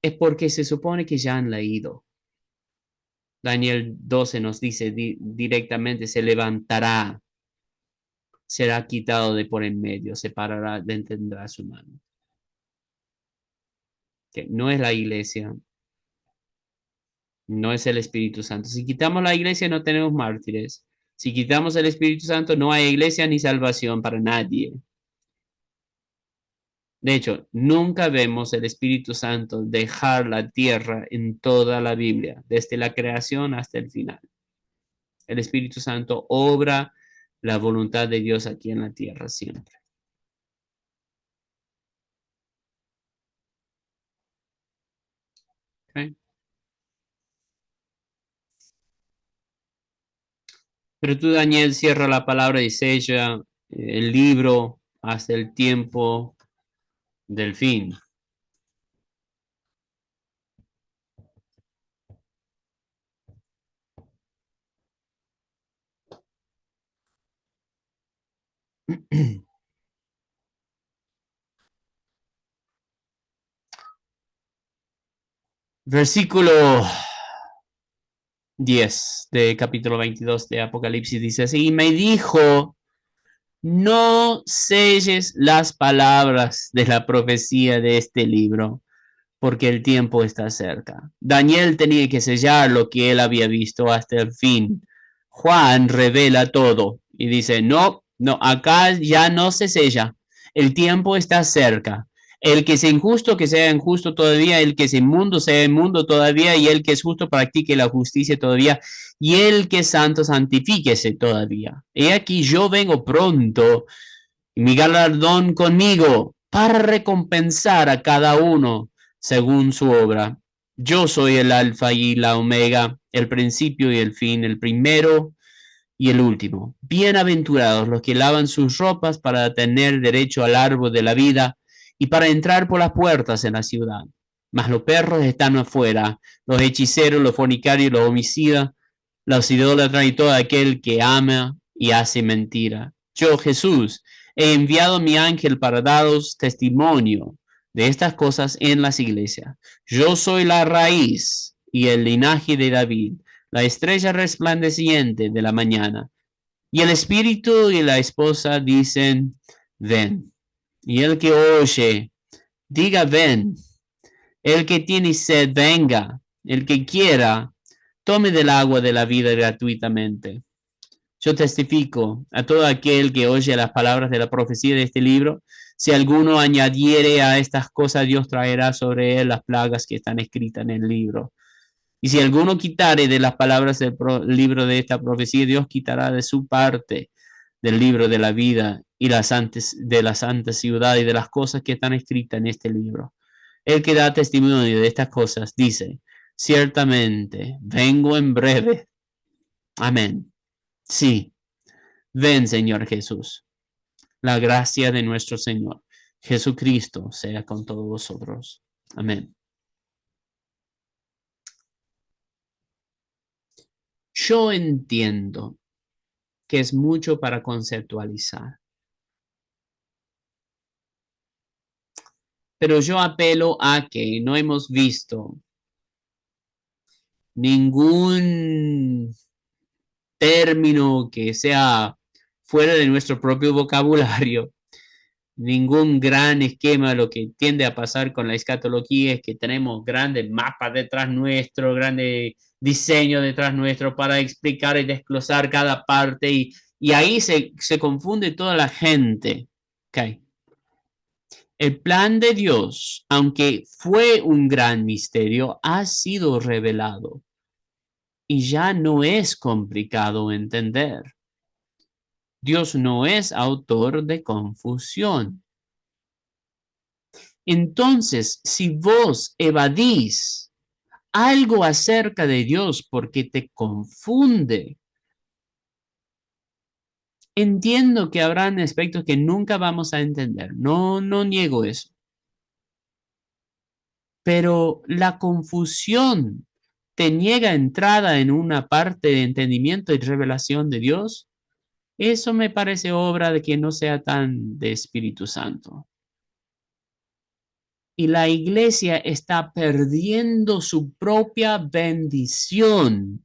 es porque se supone que ya han leído. Daniel 12 nos dice directamente, se levantará, será quitado de por en medio, se parará, detendrá su mano. Que no es la iglesia, no es el Espíritu Santo. Si quitamos la iglesia, no tenemos mártires. Si quitamos el Espíritu Santo, no hay iglesia ni salvación para nadie. De hecho, nunca vemos el Espíritu Santo dejar la tierra en toda la Biblia, desde la creación hasta el final. El Espíritu Santo obra la voluntad de Dios aquí en la tierra siempre. ¿Okay? Pero tú, Daniel, cierra la palabra y sella el libro hasta el tiempo del fin. Versículo 10 de capítulo 22 de Apocalipsis dice así, y me dijo, no selles las palabras de la profecía de este libro, porque el tiempo está cerca. Daniel tenía que sellar lo que él había visto hasta el fin. Juan revela todo y dice, no, no, acá ya no se sella. El tiempo está cerca. El que sea injusto, que sea injusto todavía. El que sea inmundo todavía. Y el que es justo, practique la justicia todavía. Y el que es santo, santifíquese todavía. He aquí yo vengo pronto, y mi galardón conmigo, para recompensar a cada uno según su obra. Yo soy el alfa y la omega, el principio y el fin, el primero y el último. Bienaventurados los que lavan sus ropas para tener derecho al árbol de la vida y para entrar por las puertas en la ciudad. Mas los perros están afuera, los hechiceros, los fornicarios, los homicidas, los idólatras y todo aquel que ama y hace mentira. Yo, Jesús, he enviado mi ángel para daros testimonio de estas cosas en las iglesias. Yo soy la raíz y el linaje de David, la estrella resplandeciente de la mañana. Y el espíritu y la esposa dicen, ven. Y el que oye, diga, ven. El que tiene sed, venga. El que quiera, tome del agua de la vida gratuitamente. Yo testifico a todo aquel que oye las palabras de la profecía de este libro, si alguno añadiere a estas cosas, Dios traerá sobre él las plagas que están escritas en el libro. Y si alguno quitare de las palabras del libro de esta profecía, Dios quitará de su parte del libro de la vida y de la santa ciudad y de las cosas que están escritas en este libro. El que da testimonio de estas cosas dice, ciertamente, vengo en breve. Amén. Sí, ven, Señor Jesús. La gracia de nuestro Señor Jesucristo sea con todos vosotros. Amén. Yo entiendo que es mucho para conceptualizar, pero yo apelo a que no hemos visto ningún término que sea fuera de nuestro propio vocabulario ningún gran esquema. Lo que tiende a pasar con la escatología es que tenemos grandes mapas detrás nuestro, grandes diseños detrás nuestro para explicar y desglosar cada parte y ahí se confunde toda la gente. Okay. El plan de Dios, aunque fue un gran misterio, ha sido revelado y ya no es complicado entender. Dios no es autor de confusión. Entonces, si vos evadís algo acerca de Dios porque te confunde, entiendo que habrán aspectos que nunca vamos a entender. No, no niego eso. Pero la confusión te niega entrada en una parte de entendimiento y revelación de Dios. Eso me parece obra de que no sea tan de Espíritu Santo. Y la iglesia está perdiendo su propia bendición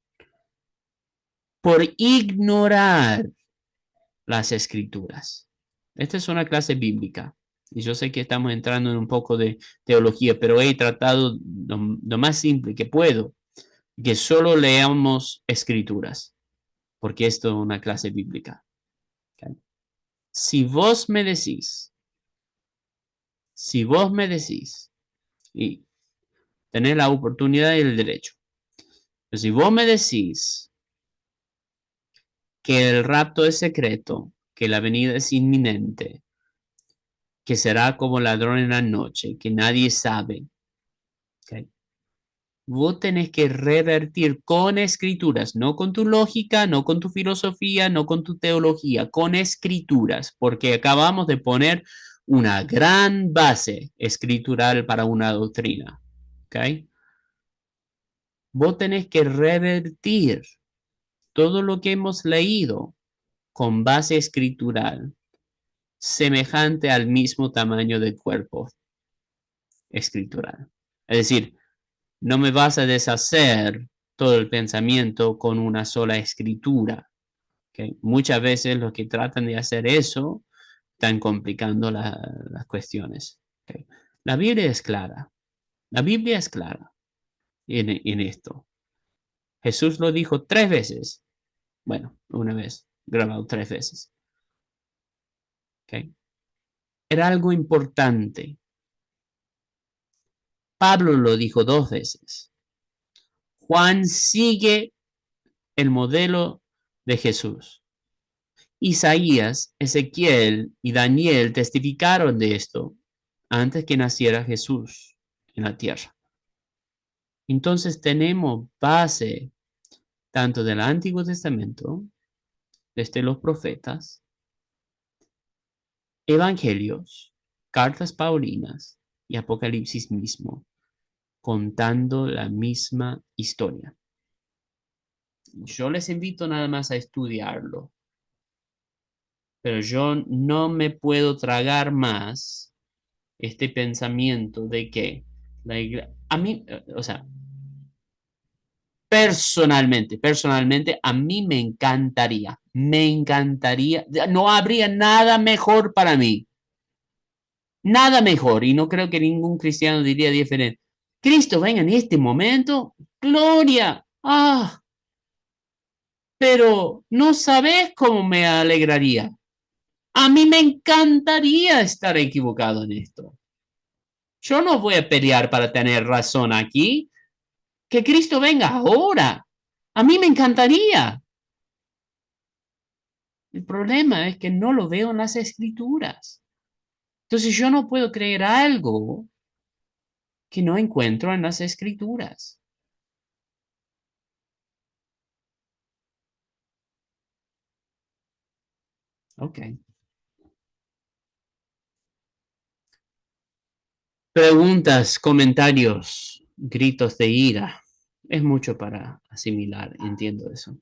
por ignorar las escrituras. Esta es una clase bíblica. Y yo sé que estamos entrando en un poco de teología, pero he tratado lo más simple que puedo, que solo leamos escrituras, porque esto es una clase bíblica. ¿Okay? Si vos me decís, y tenés la oportunidad y el derecho, pero si vos me decís que el rapto es secreto, que la venida es inminente, que será como ladrón en la noche, que nadie sabe, ¿okay? Vos tenés que revertir con escrituras, no con tu lógica, no con tu filosofía, no con tu teología, con escrituras, porque acabamos de poner una gran base escritural para una doctrina. ¿Okay? Vos tenés que revertir todo lo que hemos leído con base escritural, semejante al mismo tamaño del cuerpo escritural. Es decir, no me vas a deshacer todo el pensamiento con una sola escritura. ¿Okay? Muchas veces los que tratan de hacer eso están complicando las cuestiones. ¿Okay? La Biblia es clara. La Biblia es clara en esto. Jesús lo dijo 3 veces. Bueno, una vez, grabado 3 veces. ¿Okay? Era algo importante. Pablo lo dijo 2 veces. Juan sigue el modelo de Jesús. Isaías, Ezequiel y Daniel testificaron de esto antes que naciera Jesús en la tierra. Entonces tenemos base tanto del Antiguo Testamento, desde los profetas, evangelios, cartas paulinas y Apocalipsis mismo, contando la misma historia. Yo les invito nada más a estudiarlo, pero yo no me puedo tragar más este pensamiento de que la iglesia, a mí, o sea, personalmente, a mí me encantaría, no habría nada mejor para mí, nada mejor, y no creo que ningún cristiano diría diferente. Cristo venga en este momento, gloria, pero no sabes cómo me alegraría. A mí me encantaría estar equivocado en esto. Yo no voy a pelear para tener razón aquí. Que Cristo venga ahora. A mí me encantaría. El problema es que no lo veo en las escrituras. Entonces yo no puedo creer algo que no encuentro en las escrituras. Ok. Preguntas, comentarios, gritos de ira. Es mucho para asimilar, entiendo eso.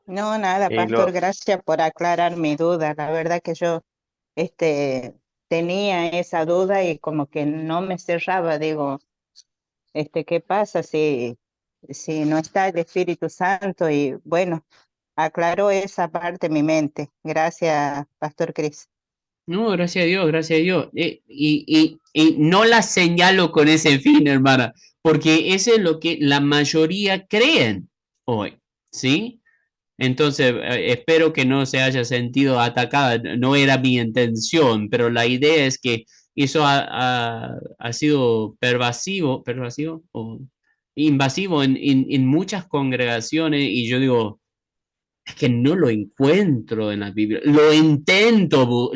No, nada, pastor, Lo, gracias por aclarar mi duda. La verdad que yo este, tenía esa duda y como que no me cerraba, digo, ¿Qué pasa si no está el Espíritu Santo? Y bueno, aclaró esa parte en mi mente. Gracias, Pastor Cris. No, gracias a Dios, gracias a Dios. Y no la señalo con ese fin, hermana, porque eso es lo que la mayoría creen hoy, ¿sí? Entonces, espero que no se haya sentido atacada. No era mi intención, pero la idea es que eso ha sido pervasivo o invasivo en muchas congregaciones y yo digo, es que no lo encuentro en la Biblia. Lo intento,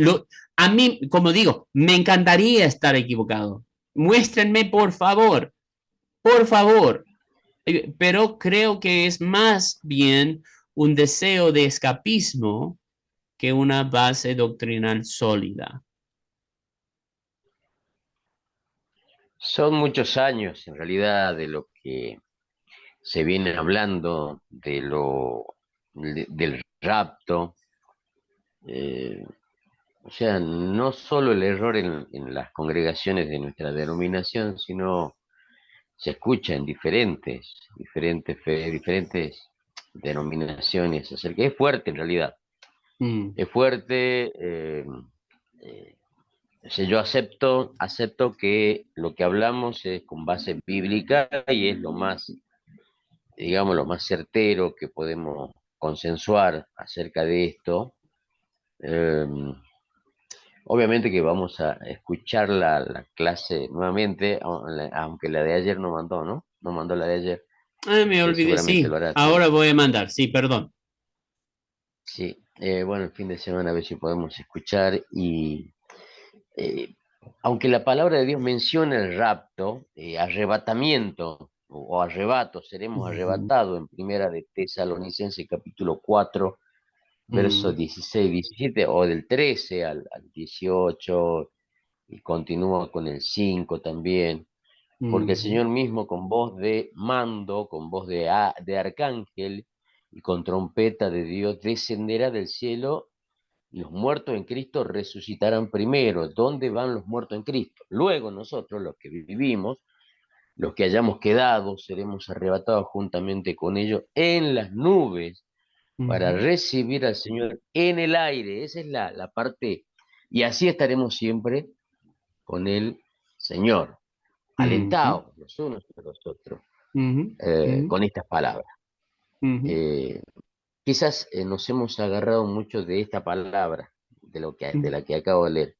a mí, como digo, me encantaría estar equivocado. Muéstrenme, por favor. Pero creo que es más bien un deseo de escapismo que una base doctrinal sólida. Son muchos años, en realidad, de lo que se viene hablando, del rapto. eh, o sea, no solo el error en las congregaciones de nuestra denominación, sino se escucha en diferentes denominaciones acerca. Es fuerte en realidad, Mm, es fuerte. Eh, o sea, yo acepto que lo que hablamos es con base bíblica y es lo más, digamos, lo más certero que podemos consensuar acerca de esto. Eh, Obviamente que vamos a escuchar la clase nuevamente, aunque la de ayer no mandó, ¿no? No mandó la de ayer. me olvidé, Seguramente lo sí. hará Ahora también. voy a mandar, sí, perdón. Sí, bueno, el fin de semana a ver si podemos escuchar eh, aunque la palabra de Dios menciona el rapto, arrebatamiento o arrebato, seremos Ujú, arrebatados en primera de Tesalonicenses capítulo 4 versos mm, 16 17 o del 13 al 18 y continúa con el 5 también, porque el ujú, Señor mismo con voz de mando, con voz de arcángel y con trompeta de Dios descenderá del cielo y los muertos en Cristo resucitarán primero. ¿Dónde van los muertos en Cristo? Luego nosotros, los que vivimos, los que hayamos quedado, seremos arrebatados juntamente con ellos en las nubes para ujú, recibir al Señor en el aire. Esa es la parte. Y así estaremos siempre con el Señor, ujú, alentados los unos a los otros, ujú, ujú, con estas palabras. ujú, Eh, Quizás nos hemos agarrado mucho de esta palabra, de la que acabo de leer,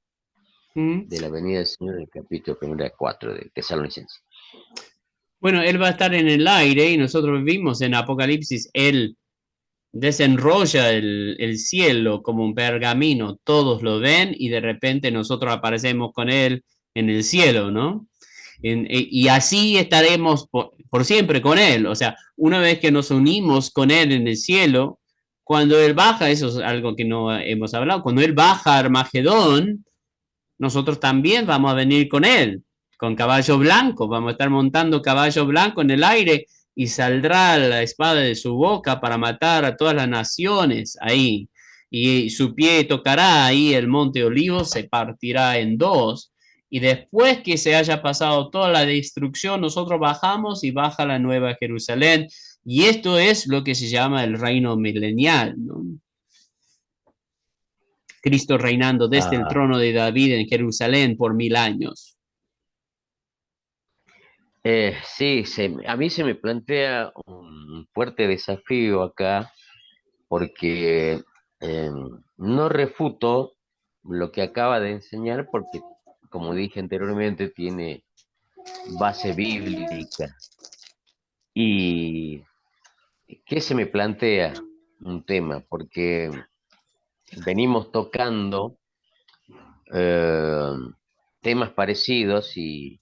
ujú. de la venida del Señor en el capítulo 1 4 de Tesalonicenses. Bueno, Él va a estar en el aire y nosotros vimos en Apocalipsis, Él desenrolla el cielo como un pergamino, todos lo ven y de repente nosotros aparecemos con Él en el cielo, ¿no? Y así estaremos por siempre con Él. O sea, una vez que nos unimos con Él en el cielo, cuando Él baja, eso es algo que no hemos hablado, cuando Él baja a Armagedón, nosotros también vamos a venir con Él, con caballo blanco, vamos a estar montando caballo blanco en el aire y saldrá la espada de su boca para matar a todas las naciones ahí. Y su pie tocará ahí el monte Olivo, se partirá en dos y después que se haya pasado toda la destrucción, nosotros bajamos y baja la nueva Jerusalén. Y esto es lo que se llama el reino milenial, ¿no? Cristo reinando desde el Ah, trono de David en Jerusalén por 1000 años. sí, a mí se me plantea un fuerte desafío acá porque eh, no refuto lo que acaba de enseñar porque, como dije anteriormente, tiene base bíblica. ¿Y qué se me plantea? Un tema, porque venimos tocando eh, temas parecidos y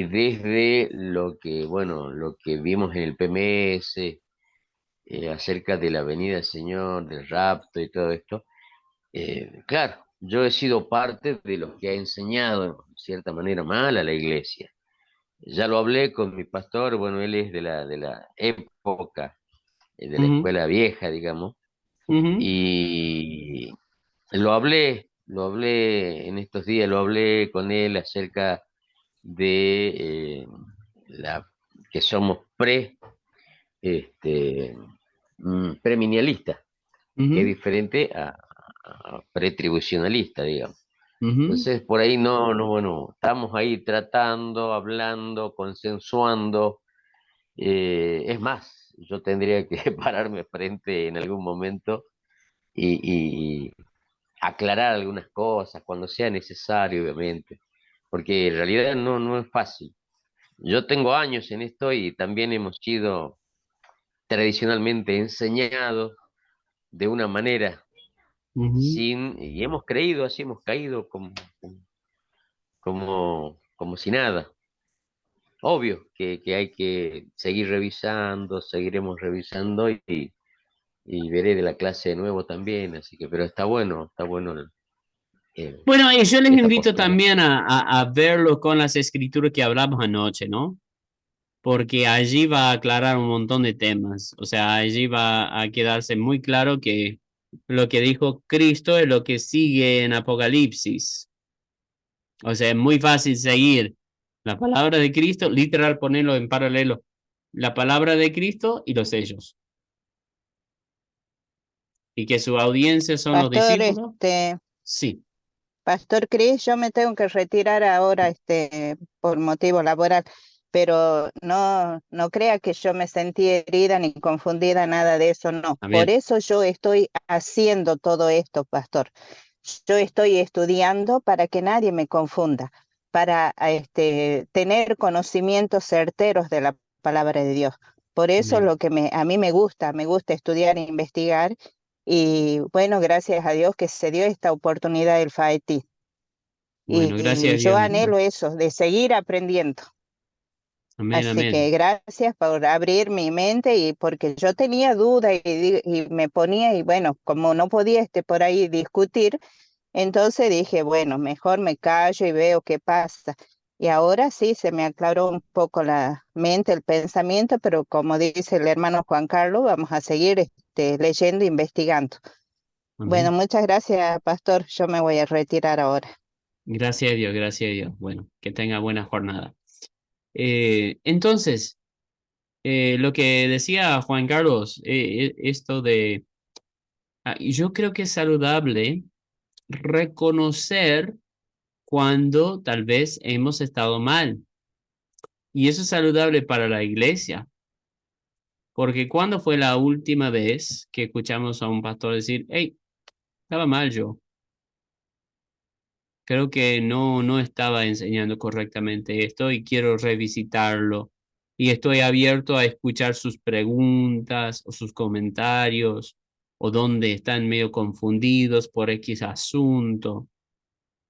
desde lo que, bueno, lo que vimos en el PMS, acerca de la venida del Señor, del rapto y todo esto, claro, yo he sido parte de los que ha enseñado, de cierta manera, mal a la iglesia. Ya lo hablé con mi pastor, bueno, él es de la época, de Uh la -huh, escuela vieja, digamos, uh -huh, y lo hablé en estos días, lo hablé con él acerca de que somos este, preminialistas, que es Ujú, diferente a pretribucionalista, digamos. ujú. Entonces, por ahí bueno, estamos ahí tratando, hablando, consensuando. Es más, yo tendría que pararme frente en algún momento y aclarar algunas cosas cuando sea necesario, obviamente, porque en realidad no es fácil. Yo tengo años en esto y también hemos sido tradicionalmente enseñados de una manera Ujú. y hemos creído así, hemos caído como si nada. Obvio que hay que seguir revisando, seguiremos revisando y veré de la clase de nuevo también, así que, pero está bueno eh, Bueno, y yo les esta invito postura. también a verlo con las escrituras que hablamos anoche, ¿no? Porque allí va a aclarar un montón de temas. O sea, allí va a quedarse muy claro que lo que dijo Cristo es lo que sigue en Apocalipsis. O sea, es muy fácil seguir la palabra de Cristo, literal ponerlo en paralelo, la palabra de Cristo y los sellos. Y que su audiencia son los Pastor, discípulos. Sí, Pastor Cris, yo me tengo que retirar ahora, por motivo laboral, pero no crea que yo me sentí herida ni confundida, nada de eso, no. Por también. eso yo estoy haciendo todo esto, Pastor. Yo estoy estudiando para que nadie me confunda, para tener conocimientos certeros de la palabra de Dios. Por eso Amén. lo que a mí me gusta estudiar e investigar y bueno, gracias a Dios que se dio esta oportunidad del FAETI. Bueno, gracias Y a yo Dios. anhelo eso, de seguir aprendiendo. Amén, Así que amén. gracias por abrir mi mente y porque yo tenía dudas y me ponía, y bueno, como no podía por ahí discutir, entonces dije, bueno, mejor me callo y veo qué pasa. Y ahora sí se me aclaró un poco la mente, el pensamiento, pero como dice el hermano Juan Carlos, vamos a seguir leyendo e investigando. Bueno, Amén. muchas gracias, Pastor. Yo me voy a retirar ahora. Gracias a Dios, gracias a Dios. Bueno, que tenga buena jornada. Entonces, lo que decía Juan Carlos, esto de, y yo creo que es saludable reconocer cuando tal vez hemos estado mal. Y eso es saludable para la iglesia, porque ¿cuándo fue la última vez que escuchamos a un pastor decir, hey, estaba mal yo? Creo que no estaba enseñando correctamente esto y quiero revisitarlo. Y estoy abierto a escuchar sus preguntas o sus comentarios o donde están medio confundidos por X asunto.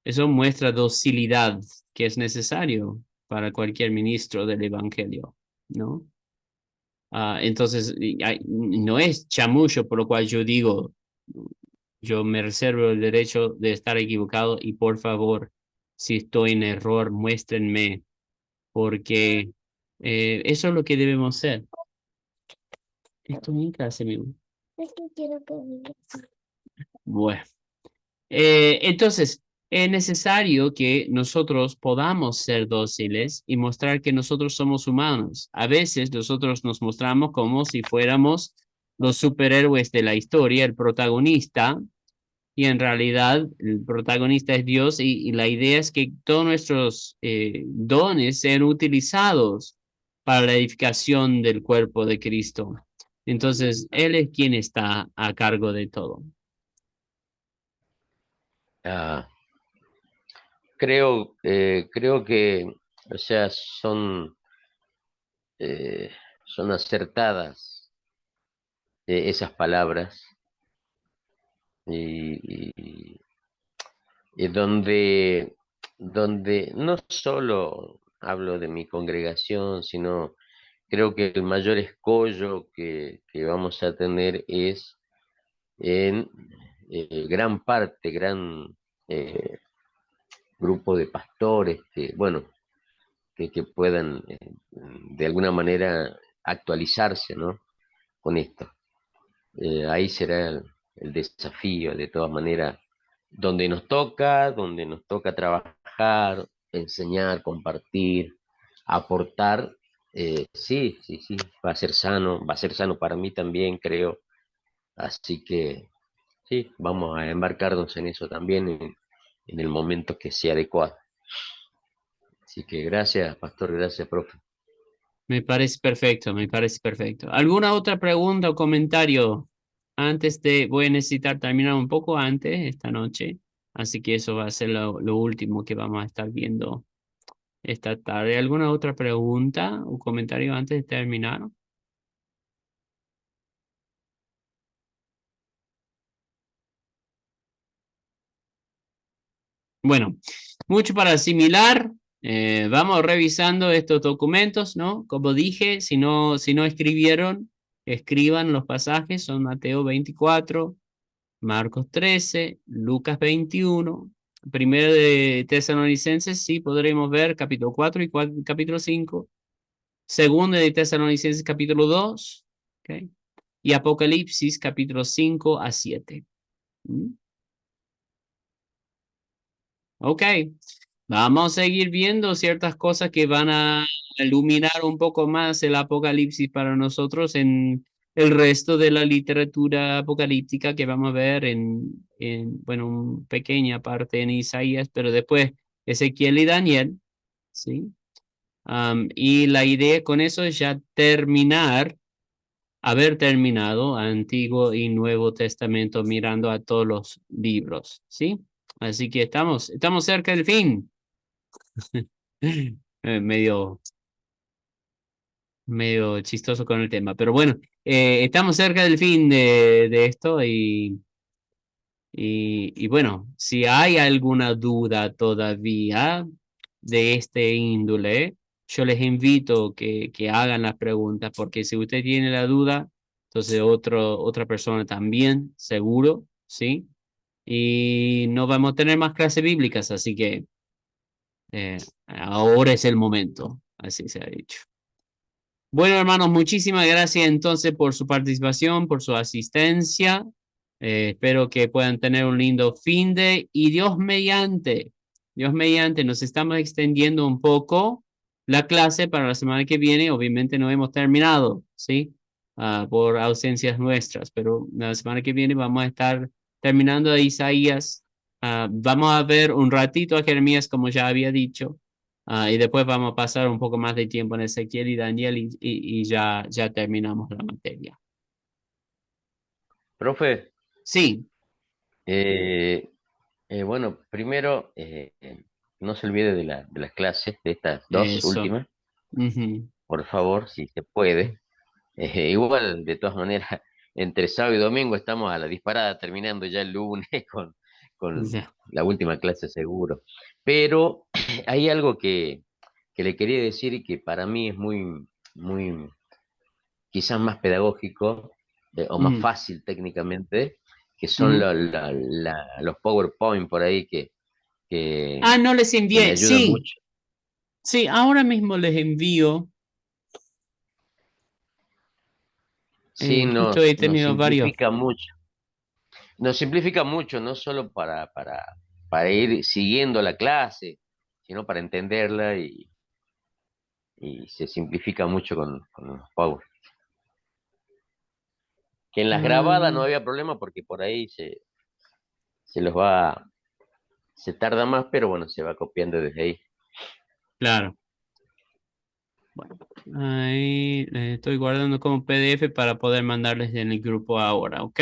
Eso muestra docilidad que es necesario para cualquier ministro del evangelio, ¿no? Entonces, no es chamullo, por lo cual yo digo, yo me reservo el derecho de estar equivocado y por favor, si estoy en error, muéstrenme, porque eso es lo que debemos hacer. Estoy en clase, amigo. Es que quiero que digas. Bueno, entonces, es necesario que nosotros podamos ser dóciles y mostrar que nosotros somos humanos. A veces nosotros nos mostramos como si fuéramos los superhéroes de la historia, el protagonista, y en realidad el protagonista es Dios y la idea es que todos nuestros dones sean utilizados para la edificación del cuerpo de Cristo. Entonces, Él es quien está a cargo de todo. Ah, creo que, o sea, son acertadas esas palabras y, y donde no solo hablo de mi congregación, sino creo que el mayor escollo que vamos a tener es en gran parte, gran eh, grupo de pastores bueno, que puedan de alguna manera actualizarse, ¿no? Con esto. Ahí será el desafío, de todas maneras, donde nos toca trabajar, enseñar, compartir, aportar. Sí, sí, sí, va a ser sano para mí también, creo. Así que sí, vamos a embarcarnos en eso también en el momento que sea adecuado. Así que gracias, pastor, gracias, profe. Me parece perfecto, me parece perfecto. ¿Alguna otra pregunta o comentario? Voy a necesitar terminar un poco antes esta noche, así que eso va a ser lo último que vamos a estar viendo esta tarde. ¿Alguna otra pregunta o comentario antes de terminar? Bueno, mucho para asimilar. Vamos revisando estos documentos, ¿no? Como dije, si no escribieron, escriban los pasajes, son Mateo 24, Marcos 13, Lucas 21, primero de Tesalonicenses, sí, podremos ver capítulo 4 y capítulo 5, segundo de Tesalonicenses capítulo 2, ¿ok? Y Apocalipsis capítulo 5 a 7. ¿Mm? Ok, vamos a seguir viendo ciertas cosas que van a iluminar un poco más el Apocalipsis para nosotros en el resto de la literatura apocalíptica que vamos a ver bueno, una pequeña parte en Isaías, pero después Ezequiel y Daniel, ¿sí? Y la idea con eso es ya haber terminado Antiguo y Nuevo Testamento mirando a todos los libros, ¿sí? Así que estamos cerca del fin. Medio, medio chistoso con el tema, pero bueno, estamos cerca del fin de esto y bueno, si hay alguna duda todavía de este índole, yo les invito que hagan las preguntas, porque si usted tiene la duda, entonces otra persona también, seguro, ¿sí? Y no vamos a tener más clases bíblicas, así que ahora es el momento, así se ha dicho. Bueno, hermanos, muchísimas gracias entonces por su participación, por su asistencia. Espero que puedan tener un lindo fin de y Dios mediante, nos estamos extendiendo un poco la clase para la semana que viene. Obviamente no hemos terminado, ¿sí? Por ausencias nuestras, pero la semana que viene vamos a estar terminando de Isaías. Vamos a ver un ratito a Jeremías, como ya había dicho. Y después vamos a pasar un poco más de tiempo en Ezequiel y Daniel y ya terminamos la materia. Profe, Sí, eh, bueno, primero, no se olvide de las clases, de estas dos eso. últimas, Ujú. por favor, si se puede. Igual, de todas maneras, entre sábado y domingo estamos a la disparada, terminando ya el lunes con Ya. la última clase seguro. Pero hay algo que le quería decir y que para mí es muy, quizás más pedagógico o más Mm. fácil técnicamente, que son Ujú. los PowerPoint por ahí que, No les que me envié. ayudan Sí, mucho. sí, ahora mismo les envío. Sí, Justo he nos tenido varios. simplifica mucho. Nos simplifica mucho, no solo para ir siguiendo la clase, sino para entenderla y se simplifica mucho con los Power. Que en las grabadas no Mm, había problema porque por ahí se los va, se tarda más, pero bueno, se va copiando desde ahí. claro. Bueno, ahí estoy guardando como PDF para poder mandarles en el grupo ahora, ¿ok?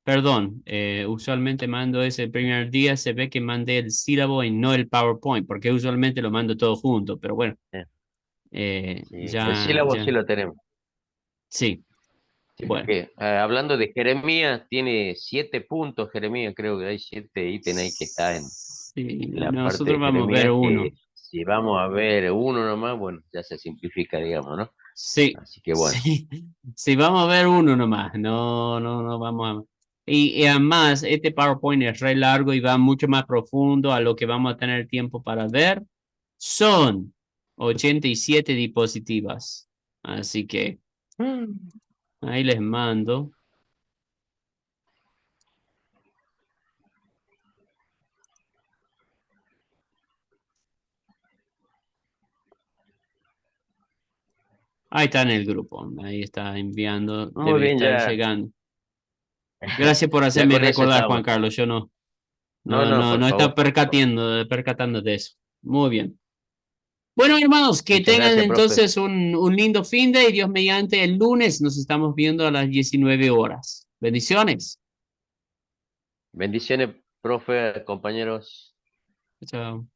Perdón, usualmente mando ese el primer día, se ve que mandé el sílabo y no el PowerPoint, porque usualmente lo mando todo junto, pero bueno, Eh, Sí, el sílabo sí ya, lo tenemos. sí, Sí, bueno. porque hablando de Jeremías, tiene 7 puntos, Jeremías, creo que hay 7 ítems ahí que está Sí, en la parte nosotros de vamos a ver Jeremías, uno. que si vamos a ver uno nomás, bueno, ya se simplifica, digamos, ¿no? Sí, Así que bueno, sí, sí, vamos a ver uno nomás. No vamos a. Y además, este PowerPoint es re largo y va mucho más profundo a lo que vamos a tener tiempo para ver. Son 87 diapositivas. Así que ahí les mando. Ahí está en el grupo. Ahí está enviando. Muy Debe bien, estar ya, llegando. Gracias por ya hacerme con eso recordar, Juan estamos. Carlos. Yo no, No, no, por no estaba favor. percatando de eso. Muy bien. Bueno, hermanos, que Muchas tengan gracias, profe. entonces un lindo fin de y Dios mediante el lunes nos estamos viendo a las 19 horas. Bendiciones. Bendiciones, profe, compañeros. Chao.